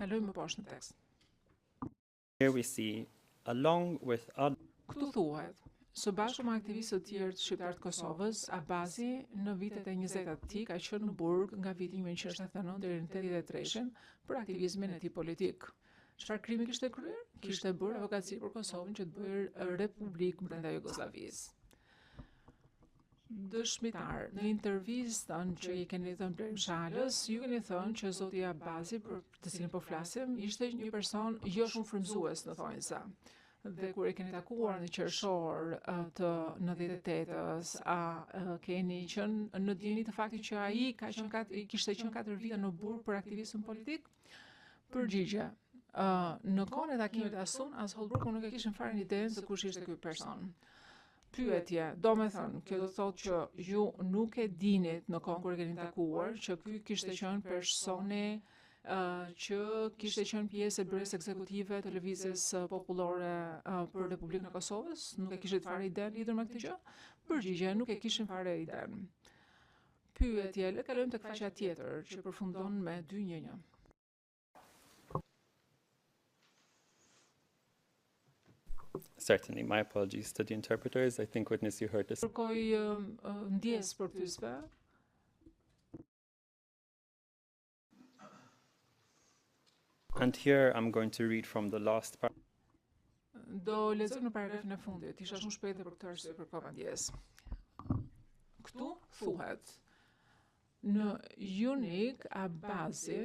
Kalojmë më poshtë në tekst. Here we see, along with other Këtu thuhet, Së bashku me aktivistët tjerë shqiptar të Kosovës, Abazi në vitet e 20-ta të tij ka qenë në burg nga viti 1979 deri në 83 për aktivizmin e tij politik. Çfarë krimi kishte kryer? Kishte bërë avokaci për Kosovën që të bëjë republikë brenda Jugosllavisë. Dëshmitar, në intervistën që i keni dhënë Blerim Shalës, ju keni thënë që zoti Abazi, për të cilin po flasim, ishte një person jo shumë frymëzues në thonjza. Dhe kur e keni takuar në qershor të 98-s, a keni qenë në dieni të faktit që ai kishte qenë 4 vite në burg për aktivizëm politik? Përgjigje. Në kohën e takimit të Asun, as Holbrooku nuk e kishin fare një idenë se kush ishte ky person. Pyetje, do me thënë, kjo do thotë që ju nuk e dinit në kohën kur e keni takuar që ky kishte qenë personi që kishte qenë pjesë e byrës ekzekutive të Lëvizjes Popullore për Republikën e Kosovës, nuk e kishit fare ide lidhur me këtë gjë? Përgjigje, nuk e kishin fare ide. Pyetje, le kalojmë tek faqja tjetër që përfundon me 211. Certainly, my apologies to the interpreters. I think, witness, you heard this. Kërkoj ndjes për pyesve. And here I'm going to read from the last part. Do lexoj në paragrafin e fundit. Isha shumë shpejt për këtë arsye për kërkova ndjes. Këtu thuhet në Unik Abazi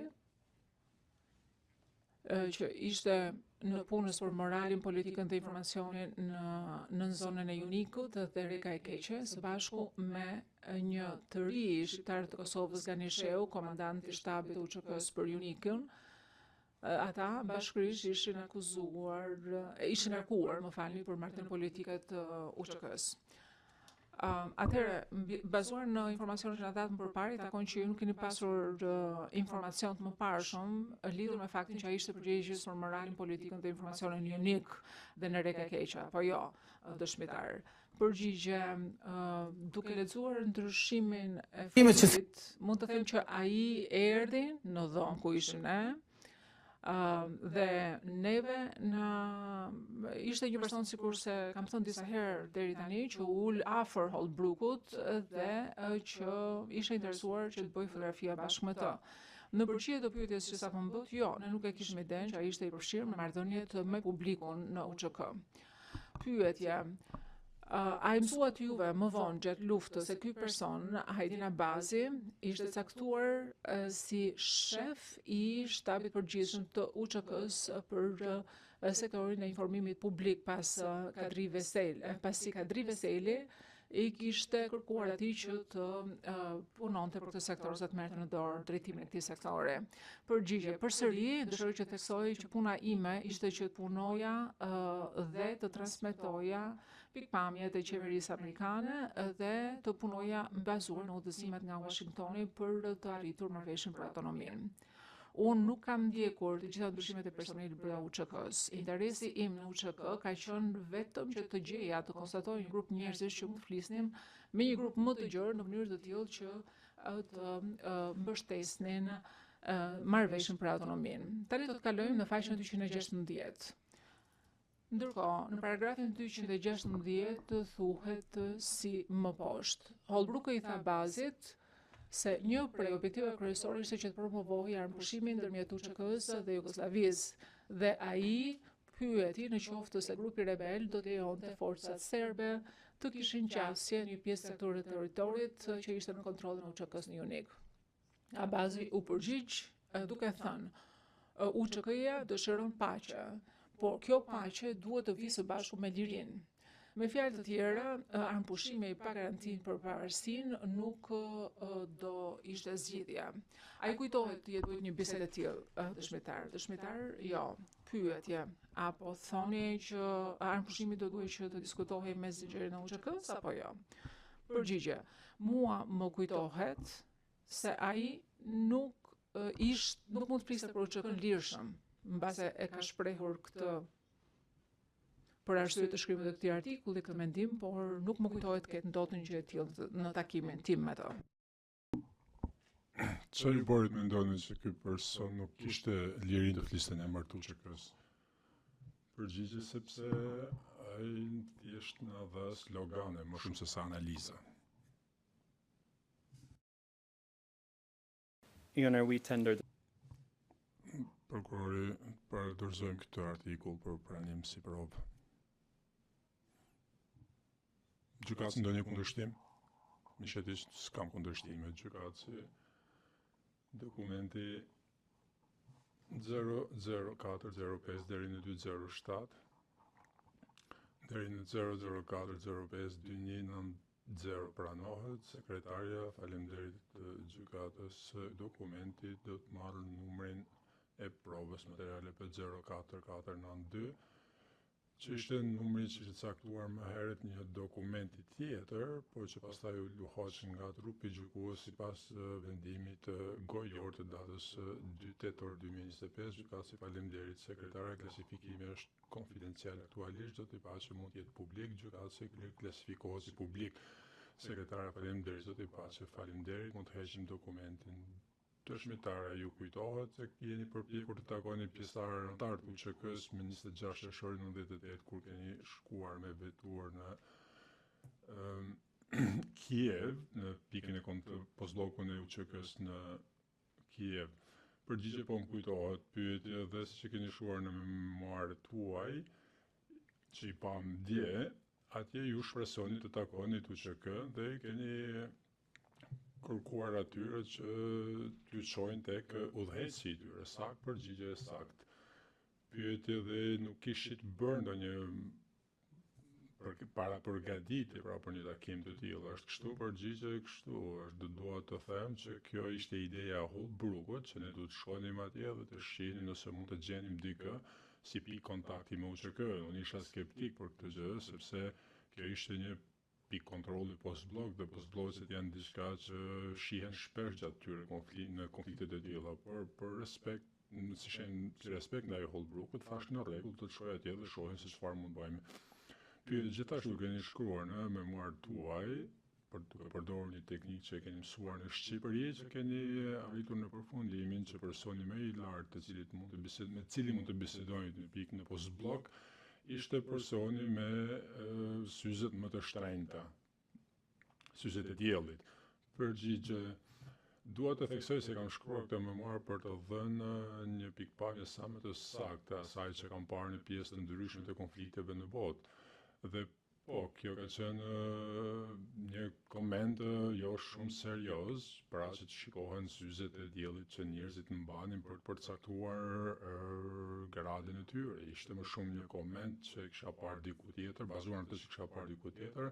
që ishte në punës për moralin, politikën dhe informacionin në zonën e Unikut dhe Reka e Keqe, së bashku me një të ri shqiptar të Kosovës, Ganisheu, komandant i shtabit të UÇK-s për Unikun. Ata bashkërisht ishin akuar, për marrëdhënie politike të UÇK-s. Atëherë, bazuar në informacionet që na datën përpara, i takon që ju nuk keni pasur informacion të mëparshëm lidhur me faktin që ai ishte përgjegjës për moralin, politikën dhe informacionin unik dhe në Reka e Keqe, apo jo, dëshmitar. Përgjigje, duke lexuar ndryshimin e fundit, mund të them që ai erdhi në dhomë ku ishim ne, dhe neve ishte një person sikurse kam thënë disa herë deri tani që ul afër Holbrookut dhe që ishte interesuar që të bëj fotografia bashkë me të. Në përgjigje të pyetjes që sapo më bët, jo, ne nuk e kishim idenë që ai ishte i përfshirë në marrëdhëniet me publikun në UÇK. Pyetje, a i mësuat juve më vonë gjatë luftës se ky person, Hajdin Abazi, ishte caktuar si shef i shtabit përgjithshëm të UÇK-s për sektorin e informimit publik pasi Kadri Veseli i kishte kërkuar atij që të punonte për këtë sektor, sa të merrte në dorë drejtimin e këtij sektori. Përgjigje, përsëri dëshiroj që theksoj që puna ime ishte që të punoja dhe të transmetoja pikpamjet e qeverisë amerikane dhe të punoja bazuar në udhëzimet nga Washingtoni për të arritur marrëveshjen për autonominë. Unë nuk kam ndjekur të gjitha ndryshimet e personelit brenda UÇK-s. Interesi im në UÇK ka qenë vetëm që të gjeja, të konstatoj një grup njerëzish që mund të flisnin me një grup më të gjerë në mënyrë të tillë që të mbështesnin marrëveshjen për autonominë. Tani do të kalojmë në faqen 216. Ndërkohë, në paragrafin 216 thuhet si më poshtë. Holbrooku i tha Abazit se një prej objektiveve kryesore ishte që të promovojë armëpushimin ndërmjet UÇK-s dhe Jugosllavisë dhe ai pyeti në qoftë se grupi rebel do të lejonte forcat serbe të kishin qasje një pjesë sektore të territorit që ishte në kontrollin e UÇK-s në Unik. Abazi u përgjigj duke thënë UÇK-ja dëshiron paqe, por kjo paqe duhet të vijë së bashku me lirinë. Me fjalë të tjera, armëpushimi pa garantinë për pavarësinë nuk do ishte zgjidhja. Ai kujtohet të jetë një bisedë e tillë, dëshmitar, jo. Pyetje, apo thoni që armëpushimi do duhet që të diskutohej mes zgjerit në UÇK-s apo jo? Përgjigje, mua më kujtohet se ai nuk mund të fliste për UÇK-n lirshëm, mbase e ka shprehur këtë për arsye të shkrimit të këtij artikulli këtë mendim, por nuk më kujtohet të ketë ndodhur një gjë e tillë në takimin tim me të. Çfarë i bërit mendoni se ky person nuk kishte lirinë të fliste në emër të UÇK-s? Përgjigje sepse ai thjesht na dha slogane më shumë se sa analiza. Your Honor, we tendered. Prokurori dorëzojmë këtë artikull për pranim si provë. Gjykatës ndonjë kundërshtim? Mishetisht s'kam kundërshtime gjykatës. Dokumenti 00405 deri në 207 deri në 00405 2190 pranohet. Sekretarja, faleminderit gjykatës, dokumenti do të marrë numrin e provës materiale për 04492, që ishte numri që ishte caktuar më herët një dokumenti tjetër, por që pastaj u luhoq nga trupi gjykues sipas vendimit gojor të datës 2 tetor 2025. Gjykatësi, faleminderit sekretare, klasifikimi është konfidencial aktualisht, do të pa që mund të jetë publik, gjykatësi klasifikohet si publik. Sekretare, faleminderit, do të pa që faleminderit, mund të heqim dokumentin. Dëshmitare, ju kujtohet se jeni përpjekur të takoni pjesëtarë anëtar të UÇK-s me 26 shtator 98 kur keni shkuar me vetur në Kiev, në pikën e postbllokun e UÇK-s në Kiev. Përgjigje po më kujtohet, pyetje dhe siç keni shkruar në memoarët tuaj, që i pam dje, atje ju shpresoni të takoni UÇK dhe keni kërkuar atyre që t'ju çojnë tek udhëheqësi i tyre, sakt, përgjigje sakt. Pyetje dhe nuk kishit bërë ndonjë para përgatitje pra për një takim të tillë. Është kështu, përgjigje kështu, është dua të them që kjo ishte ideja e Holbrukut, që ne duhet të shkonim atje dhe të shihnim nëse mund të gjenim dikë si pikë kontakti me UÇK-n. Unë isha skeptik për këtë gjë, sepse kjo ishte një pikë kontrolli postblok dhe postbllokët janë diçka që shihen shpesh gjatë tyre në konfliktet e tilla, por për respekt, si respekt ndaj Holbrukut, thash në rregull të shkoj atje dhe shohim se çfarë mund bëjmë. Pyetje gjithashtu keni shkruar në memoarët tuaj për të përdorur një teknikë që keni mësuar në Shqipëri, që keni arritur në përfundimin që personi më i lartë me cili mund të bisedojnë në pikë në postblok ishte personi me syzet më të shtrenjta, syzet e diellit. Përgjigje, dua të theksoj se kam shkruar këtë memoar për të dhënë një pikpamje sa më të saktë asaj që kam parë në pjesë të ndryshme të konflikteve në botë. Dhe po, kjo ka qenë një koment jo shumë serioz, pra që të shikohen syzet e diellit që njerëzit mbanin për të përcaktuar gradin e tyre. Ishte më shumë një koment që kisha parë diku tjetër, bazuar në të që kisha parë diku tjetër.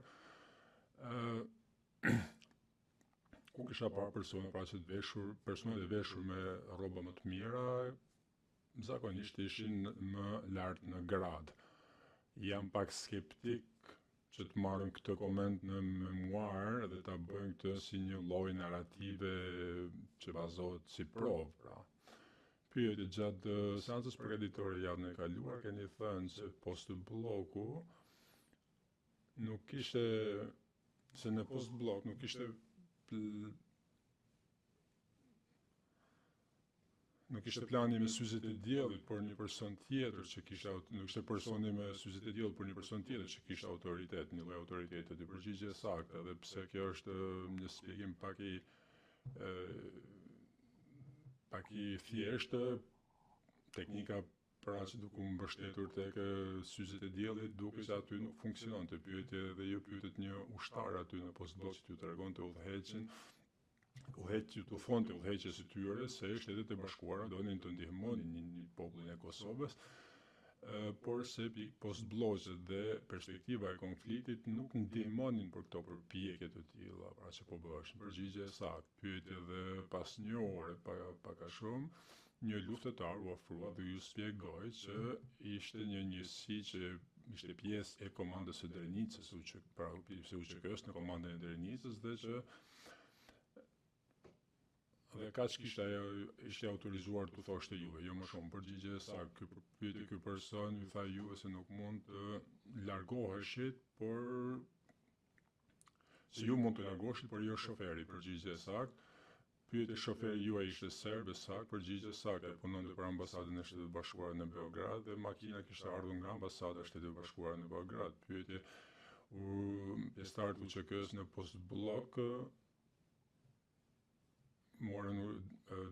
Ku kisha parë persona pra që personat e veshur me rroba më të mira, zakonisht ishin më lart në grad. Jam pak skeptik që të marrën këtë koment në memoar dhe ta bëjnë këtë si një lloj narrative që bazohet si provë, pra. Pyetje, gjatë seancës përgatitore javën e kaluar keni thënë se postbloku nuk kishte, se në postblok nuk kishte plani me syzet e diellit, por një person tjetër që nuk ishte personi me syzet e diellit, por një person tjetër që kishte autoritet, një lloj autoriteti. Të përgjigje saktë, edhe pse kjo është një shpjegim pak i thjeshtë, teknika pra që duke u mbështetur tek syzet e diellit, duke që aty nuk funksiononte. Pyetje dhe ju pyetet një ushtar aty në postblok që t'ju tregonte udhëheqjen, që të fonte udhëheqjes së tyre se Shtetet e Bashkuara donin të ndihmonin një popullin e Kosovës, por se postbllokët dhe perspektiva e konfliktit nuk ndihmonin për këto përpjekje të tilla, pra që po bëheshin. Përgjigje saktë. Pyetje dhe pas një ore pak a shumë, një luftëtar u ofrua dhe ju shpjegoi që ishte një njësi që ishte pjesë e komandës së Drenicës, pra pjesë e UÇK-s në komandën e Drenicës dhe që dhe kaq ishte autorizuar të thoshte juve, jo më shumë. Përgjigje saktë. Ky person ju tha juve se nuk mund të largoheshit, por se ju mund të largoheshit, por jo shoferi. Përgjigje saktë. Pyeti shoferi juaj ishte serb, sakt, përgjigje saktë, punonte për ambasadën e Shtetit Bashkuar në Beograd dhe makina kishte ardhur nga ambasada e Shtetit Bashkuar në Beograd. Pyetje pjesëtarët UÇK-s në post blok morën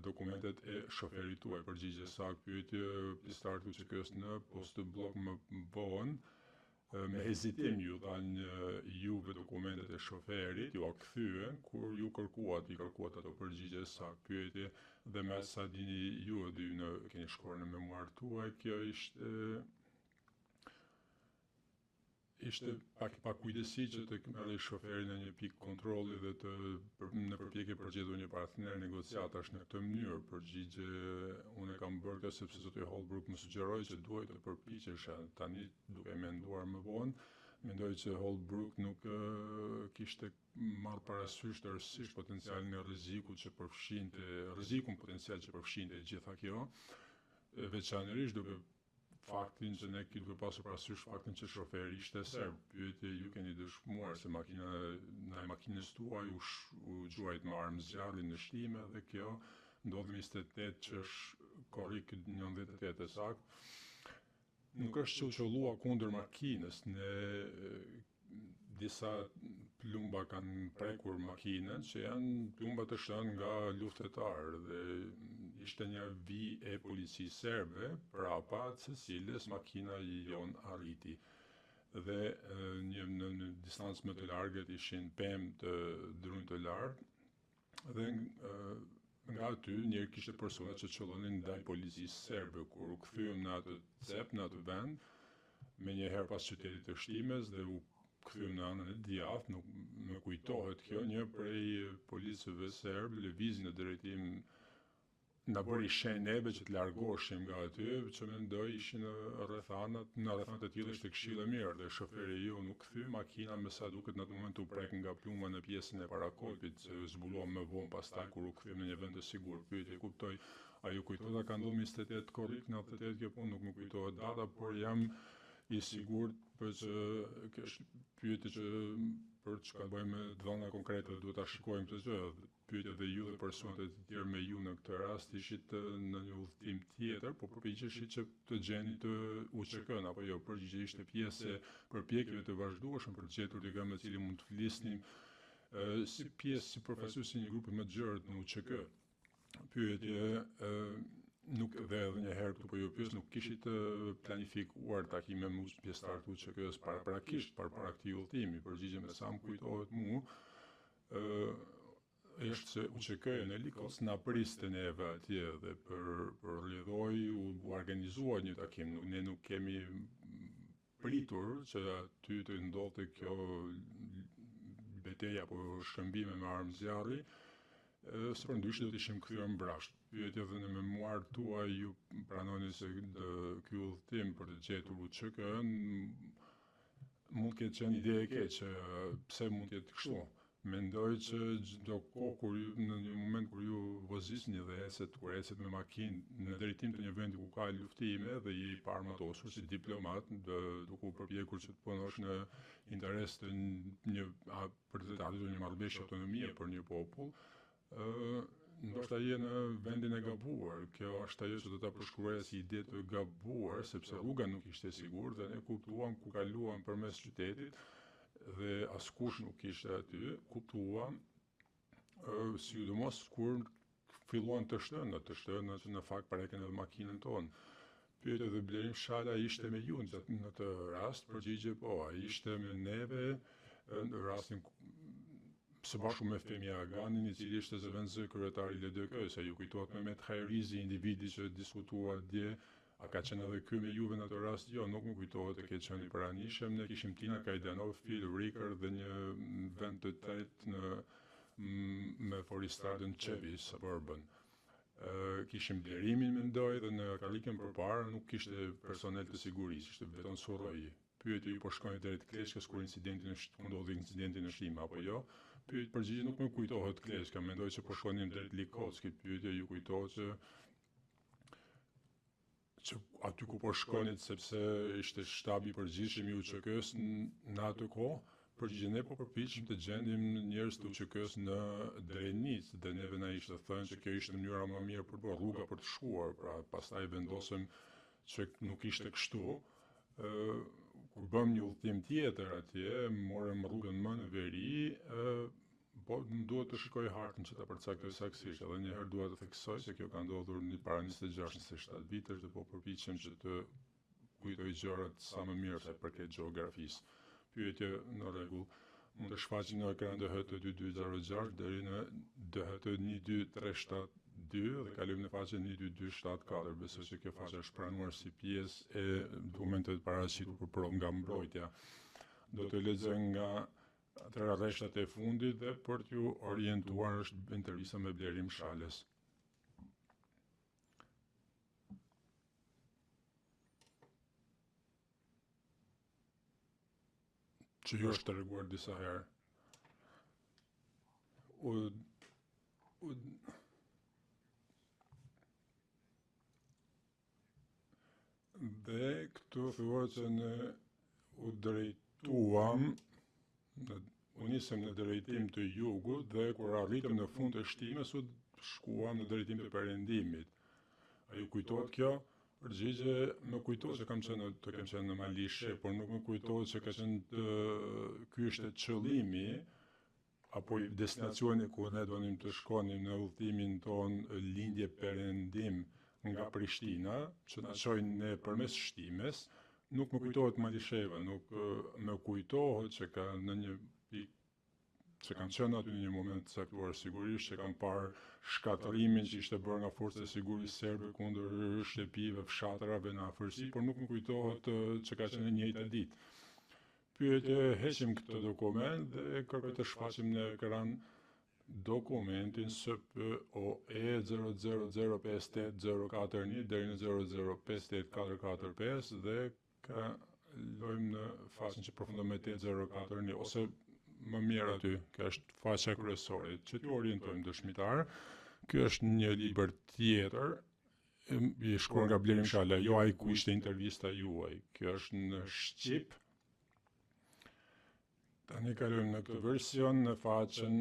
dokumentet e shoferit tuaj, përgjigje saktë. Pyetje pjesëtarët UÇK-s në post blok më vonë me hezitim ju dhanë juve dokumentet e shoferit, ju a kthyen kur ju i kërkuat ato përgjigje saktë. Pyetje dhe me sa dini ju dy keni shkruar në memuar tuaj, kjo ishte pak kujdesi që të merrë shoferi në një pikë kontrolli dhe në përpjekje për gjetur një partner negociatash në këtë mënyrë. Përgjigje, unë e kam bërë kjo sepse zoti Holbrook më sugjeroi që duhet të përpiqesha. Tani duke menduar më vonë, mendoj që Holbrook nuk kishte marrë parasysh tërësisht potencialin e rrezikut që rrezikun potencial që përfshinte gjitha kjo, veçanërisht duke faktin që ne duke pasur parasysh faktin që shoferi ishte serb. Pyetje, ju keni dëshmuar se makina ndaj makinës tuaj u gjuajt me armë zjarri në shtime dhe kjo ndodhi 28 që është korrik 98 saktë. Nuk është që u qollua kundër makinës, disa plumba kanë prekur makinën që janë plumba të shënë nga luftetarë dhe ishte një vijë e policisë serbe prapa së cilës makina jonë arriti. Dhe në distancë më të largët ishin pemë të drunj të lartë dhe nga aty njëri kishte persona që qëllonin ndaj policisë serbe. Kur u kthyem në atë cep, në atë vend, me njëherë pas qytetit të Shtimes dhe u kthyem në anën e djathtë, nuk më kujtohet kjo, një prej policëve serb lëvizi në drejtim na bëri shenjë neve që të largoheshim nga aty, që mendoj ishin në rrethanat e tilla ishte këshill e mirë dhe shoferi ju nuk kthy makina me sa duket në atë moment u prek nga pluma në pjesën e parakolpit, që zbuluam më vonë pastaj kur u kthyem në një vend të sigurt. Pyetje, kuptoj, a ju kujtohet ka ndodhur 28 korrik 98 kjo punë, nuk më kujtohet data, por jam i sigurt për që kjo është pyetje që për çka bëjmë me dhëna konkrete duhet ta shikojmë këtë gjë. Pyetja dhe ju dhe personat e tjerë me ju në këtë rast ishit në një udhëtim tjetër, po përpiqeshit që të gjeni të UÇK-n apo jo, përgjigje ishte pjesë e përpjekjeve të vazhdueshëm për të gjetur dikë me cilin mund të flisnim si pjesë si përfaqësues një grupi më të gjerë në UÇK. Pyetje, nuk dhe edhe një herë këtu po ju pyes, nuk kishit planifikuar takime me pjesëtarët të UÇK-s para këtij udhëtimi. Përgjigje me sa më kujtohet mua, është se UÇK-ja në Likos na priste neve atje dhe për rrjedhoi u organizuar një takim. Ne nuk kemi pritur që aty të ndodhte kjo betejë apo shkëmbime me armë zjarri, së përndryshe do të ishim kthyer mbrapsht. Pyetje edhe në memuar tuaj ju pranoni se ky udhëtim për të gjetur UÇK-n mund të ketë qenë ide e keqe, pse mund të jetë kështu? Mendoj që çdo kohë në një moment kur ju vozisni dhe ecet me makinë në drejtim të një vendi ku ka luftime dhe je i paarmatosur si diplomat, duke u përpjekur që të punosh në interes të për të arritur një marrëveshje autonomie për një popull, ndoshta je në vendin e gabuar. Kjo është ajo që do ta përshkruaja si ide të gabuar, sepse rruga nuk ishte e sigurt dhe ne kuptuam ku kaluam përmes qytetit dhe askush nuk ishte aty, kuptuam, sidomos kur filluan të shtënat që në fakt pareken edhe makinën tonë. Pyetje dhe Blerim Shala ishte me ju në të rast, përgjigje po, ai ishte me neve në rastin së bashku me Femi Aganin, i cili ishte zëvendësë kryetari i LDK-s, ju kujtohet Mehmet Hajrizi, individi që diskutua dje. A ka qenë edhe ky me juve në atë rast? Jo, nuk më kujtohet të ketë qenë i paranishëm. Ne kishim Tina Kajdanov, Phil Ricker dhe një vend të tretë me foristardën Çevi Suburban. Kishim Blerimin mendoj dhe në karrikën përpara nuk kishte personel të sigurisë, ishte vetëm Surroi. Pyetje, ju po shkoni deri te Kleshkës kur ndodhi incidenti në Shtim apo jo? Përgjigje nuk më kujtohet Kleshka, mendoj se po shkonim deri te Likocki. Pyetje, ju kujtohet që aty ku po shkonit sepse ishte shtabi i përgjithshëm i UÇK-s në atë kohë, Përgjigje, ne po përpiqem të gjendim njerëz të UÇK-s në Drenicë dhe neve na ishte thënë që kjo ishte mënyra më mirë për rruga për të shkuar, pra pastaj vendosëm që nuk ishte kështu. Kur bëm një udhëtim tjetër atje, morëm rrugën më në veri, po duhet të shikoj hartën që ta përcaktoj saktësisht, edhe një herë dua të theksoj se kjo ka ndodhur para 26-27 vitesh dhe po përpiqem që të kujtoj gjërat sa më mirë sa i përket gjeografisë. Pyetje në rregull. Mund të shfaqim në ekran DHT 2206 deri në DHT 12372 dhe kalojmë në faqen 12274. Besoj se kjo faqe është pranuar si pjesë e dokumentet paraqitur për provë nga mbrojtja. Do të lexoj nga atëra rreshtat e fundit dhe për t'ju orientuar është intervista me Blerim Shales. Që ju është të reguar disa herë. Dhe këtu thuhet se ne u drejtuam, u nisëm në drejtim të jugut dhe kur arritëm në fund të shtimes u shkuam në drejtim të perëndimit. A ju kujtohet kjo? Përgjigje, më kujtohet se kam qenë në Malishe, por nuk më kujtohet se ka qenë ky ishte qëllimi apo destinacioni ku ne donim të shkonim në udhëtimin ton lindje perëndim nga Prishtina, që na çojnë ne përmes shtimes. Nuk më kujtohet Malisheva, nuk më kujtohet që ka në një pikë që kam qenë aty në një moment të caktuar sigurisht, që kam parë shkatërimin që ishte bërë nga forcat e sigurisë serbe kundër shtëpive, fshatrave në afërsi, por nuk më kujtohet që ka qenë në njëjtë ditë. Pyetje, heqim këtë dokument dhe kërkoj të shfaqim në ekran dokumentin SPOE 00058041 deri në 00584445 dhe kalojmë në faqen që përfundon me 8041 ose më mirë aty, kjo është faqja kryesore, që t'ju orientojmë dëshmitar. Ky është një libër tjetër, i shkruar nga Blerim Shala, jo ai ku ishte intervista juaj. Kjo është në shqip. Tani kalojmë në këtë version në faqen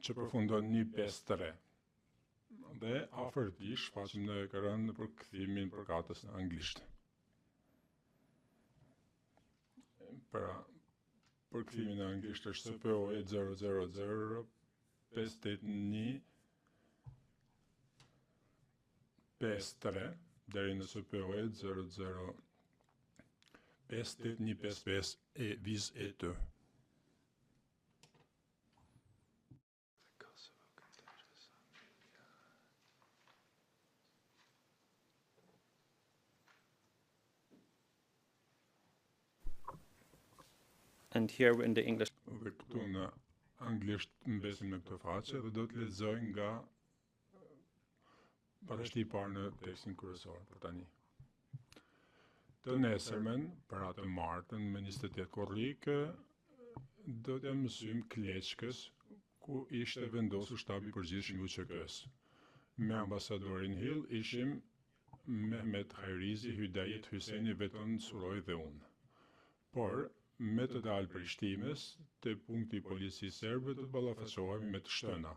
që përfundon 153. Dhe afërtish shfaqim në ekran në përkthimin përkatës në anglisht. Përkthimi në anglisht është SPOE 000-58153 deri në SPOE 0058155 e viz e të. And here in the English. Dhe këtu në anglisht mbesim në këtë faqe dhe do të lexoj nga parashti i parë në tekstin kryesor për tani. Të nesërmen, para të martën me 28 korrik, do të mësojmë Kleçkës, ku ishte vendosur shtabi i përgjithshëm i UÇK-s. Me ambasadorin Hill ishim Mehmet Hajrizi, Hydayet Hyseni, Veton Suroj dhe unë. Por me të dalë për shtimes, te punkti i policisë serbe do të ballafaqohemi me të shtëna.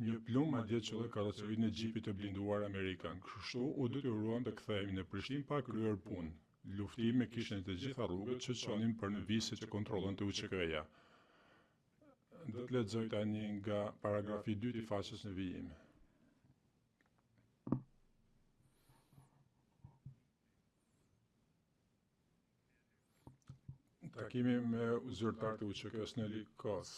Një plumb madje çollë karrocerinë e xhipit të blinduar amerikan. Kështu u detyruam të kthehemi në Prishtinë pa kryer punë. Luftime kishin të gjitha rrugët që çonin për në vizë që kontrollonte UÇK-ja. Do të lexoj tani nga paragrafi 2 i faqes në vijim. Takimi me zyrtar të UÇK-s në Likos.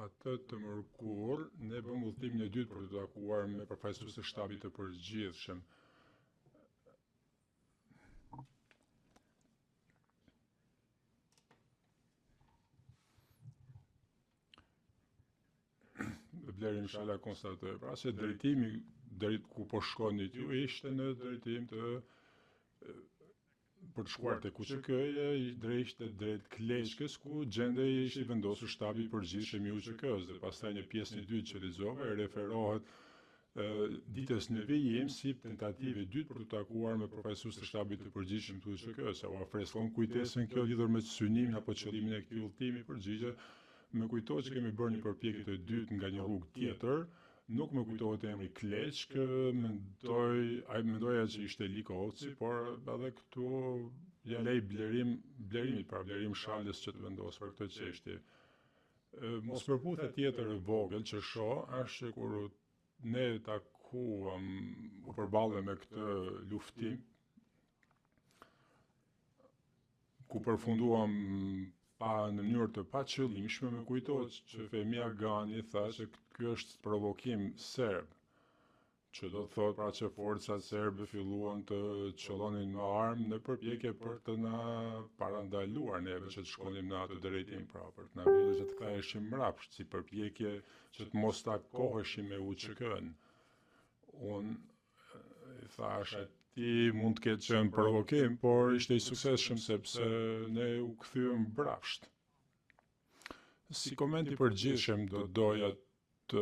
Atë të mërkur, ne bëm udhëtimin e dytë për të takuar me përfaqësues të shtabit të përgjithshëm. Blerim Shala konstatoi pra se drejtimi drejt ku po shkonit ju ishte në drejtim të për të shkuar tek UÇK-ja, drejt Kleçkës, ku gjendej ishte vendosur shtabi i përgjithshëm i UÇK-s dhe pastaj një pjesë e dytë që lexova referohet ditës në vijim si tentativë e dytë për të takuar me përfaqësues të shtabit të përgjithshëm të UÇK-s. U freskon kujtesën kjo lidhur me synimin apo qëllimin e këtij udhëtimi përgjigje. Më kujtohet që kemi bërë një përpjekje të dytë nga një rrugë tjetër. Nuk më kujtohet emri Kleçk, mendoja që ishte Likoci, por edhe këtu ja lej blerimit, pra blerim shalës që të vendos për këtë çështje. Mos përputhje tjetër e vogël që shoh është që kur ne takuam u përballëm me këtë luftim ku përfunduam në mënyrë të paqëllimshme, më kujtohet që Femia Gani tha që ky është provokim serb, që do të thotë pra që forcat serbe filluan të qëllonin me armë në përpjekje për të na parandaluar neve që të shkonim në atë drejtim, pra për të na bërë që të ktheheshim mbrapsht si përpjekje që të mos takoheshim me UÇK-n. Unë thash ti mund të ketë qenë provokim, por ishte i suksesshëm sepse ne u kthyem mbrapsht. Si koment i përgjithshëm doja të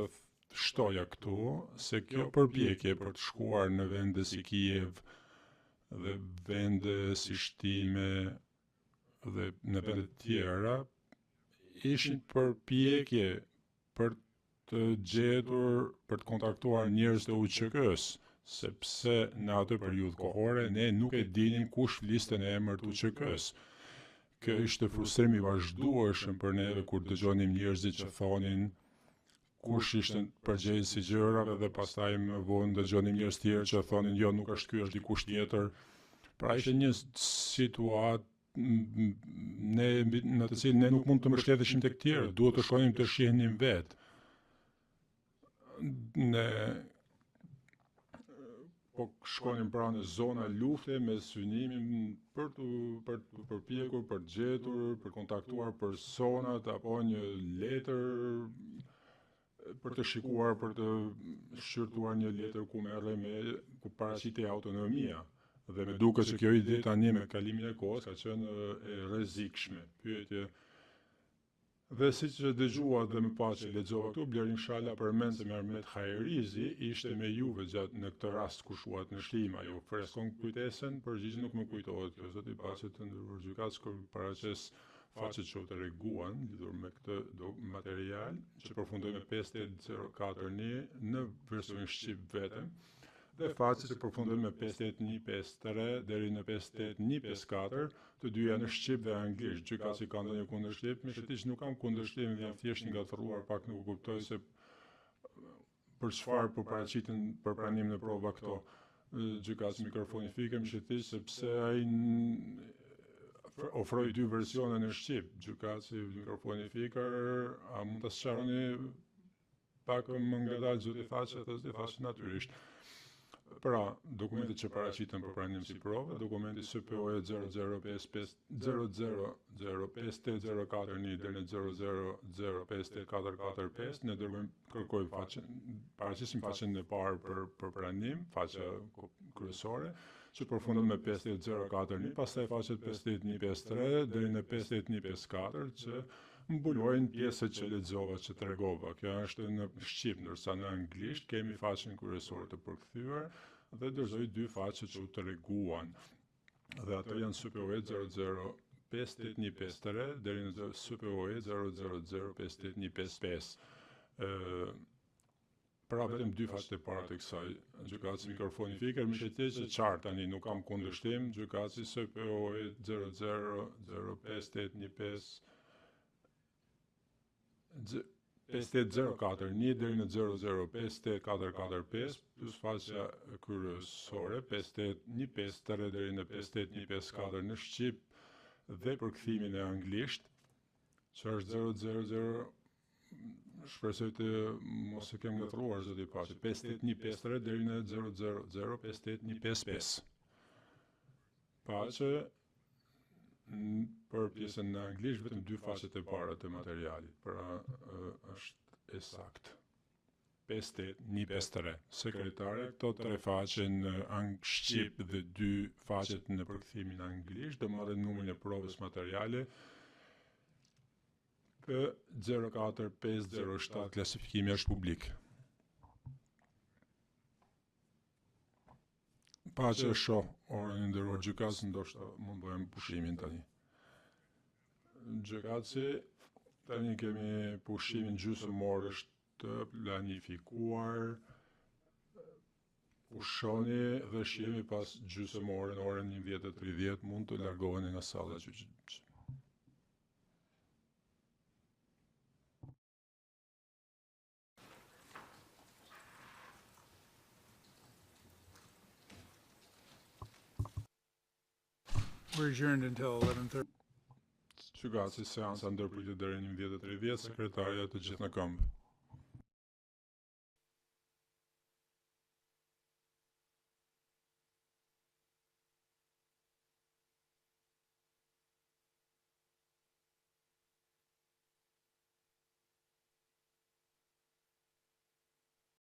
shtoja këtu se kjo përpjekje për të shkuar në vende si Kiev dhe vende si Shtime dhe në vende të tjera ishin përpjekje për të gjetur, për të kontaktuar njerëz të UÇK-s, sepse në atë periudhë kohore ne nuk e dinim kush fliste në emër të UÇK-s. Kjo ishte frustrim i vazhdueshëm për neve kur dëgjonim njerëzit që thonin kush ishte përgjegjës i gjërave dhe pastaj më vonë dëgjonim njerëz tjerë që thonin jo nuk është ky, është dikush tjetër. Pra ishte një situatë në të cilën ne nuk mund të mbështeteshim tek tjerë, duhet të shkonim të shihnim vetë. Ne po shkonim pra në zona lufte me synimin për të përpjekur, për të gjetur, për kontaktuar personat apo një letër për të shikuar, për të shqyrtuar një letër ku paraqitej autonomia. Dhe me duket që kjo ide tani me kalimin e kohës ka qenë e rrezikshme. Pyetje. Dhe siç e dëgjua dhe më pas që lexova këtu, Blerim Shala përmend se Mehmet Hajrizi ishte me Juve gjatë në këtë rast kur shuat në Shtim, ajo freskon kujtesën, përgjigje nuk më kujtohet kjo. Zoti i paqet të ndërruar gjykatës kur paraqes faqet që u treguan lidhur me këtë material që përfundoi me 5804 në versionin shqip vetëm. Dhe faqet që përfundojnë me 58153 deri në 58154, të dyja në shqip dhe anglisht. Gjykatësi ka ndonjë kundërshtim, megjithatë nuk kam kundërshtim, jam thjesht ngatëruar pak, nuk kuptoj se për çfarë po paraqiten për pranim në prova këto. Gjykatësi mikrofoni fikëm megjithatë sepse ai ofroi dy versione në shqip. Gjykatësi mikrofoni fikër, a mund ta sqaroni pak më ngadalë zoti thashë natyrisht. Pra, dokumentet që paraqiten për pranim si provë, dokumenti SPOE 0005804 deri në 0005845, ne kërkojmë paraqesim faqen e parë për pranim, faqja kryesore, që përfundon me 5804, pastaj faqet 58153 deri në 58154 që mbulojnë pjesët që lexova, që tregova. Kjo është në shqip, ndërsa në anglisht kemi faqen kryesore të përkthyer dhe dorëzoj dy faqe që u treguan. Dhe ato janë SPOE 0058153 deri në SPOE 0005855. Pra vetëm dy faqe të para të kësaj. Gjykatësi mikrofoni fikër, megjithatë që qartë tani nuk kam kundërshtim, gjykatësi SPOE 0005815 58041 deri në 0058445 plus faqja kryesore 58153 deri në 58154 në shqip dhe përkthimin e anglisht që është 000 shpresoj të mos e kem ngatruar zoti i paqet 58153 deri në 0005855 paqe për pjesën në anglisht vetëm dy faqet e para të materialit, pra është e saktë. 58153. Sekretare, këto tre faqe në shqip dhe dy faqet në përkthimin anglisht, do marrin numrin e provës materiale P04507 klasifikimi është publik. Pa që shoh orën e nderuar gjykatës, ndoshta mund bëjmë pushimin tani. Gjykatësi, tani kemi pushimin gjysmor është të planifikuar. Pushoni dhe shihemi pas gjysmore në orën 11:30 mund të largoheni nga salla gjyqësore. We're adjourned until 11:30. Gjykatësi seansa ndërpritet deri në 11:30, sekretarja të gjithë në këmbë.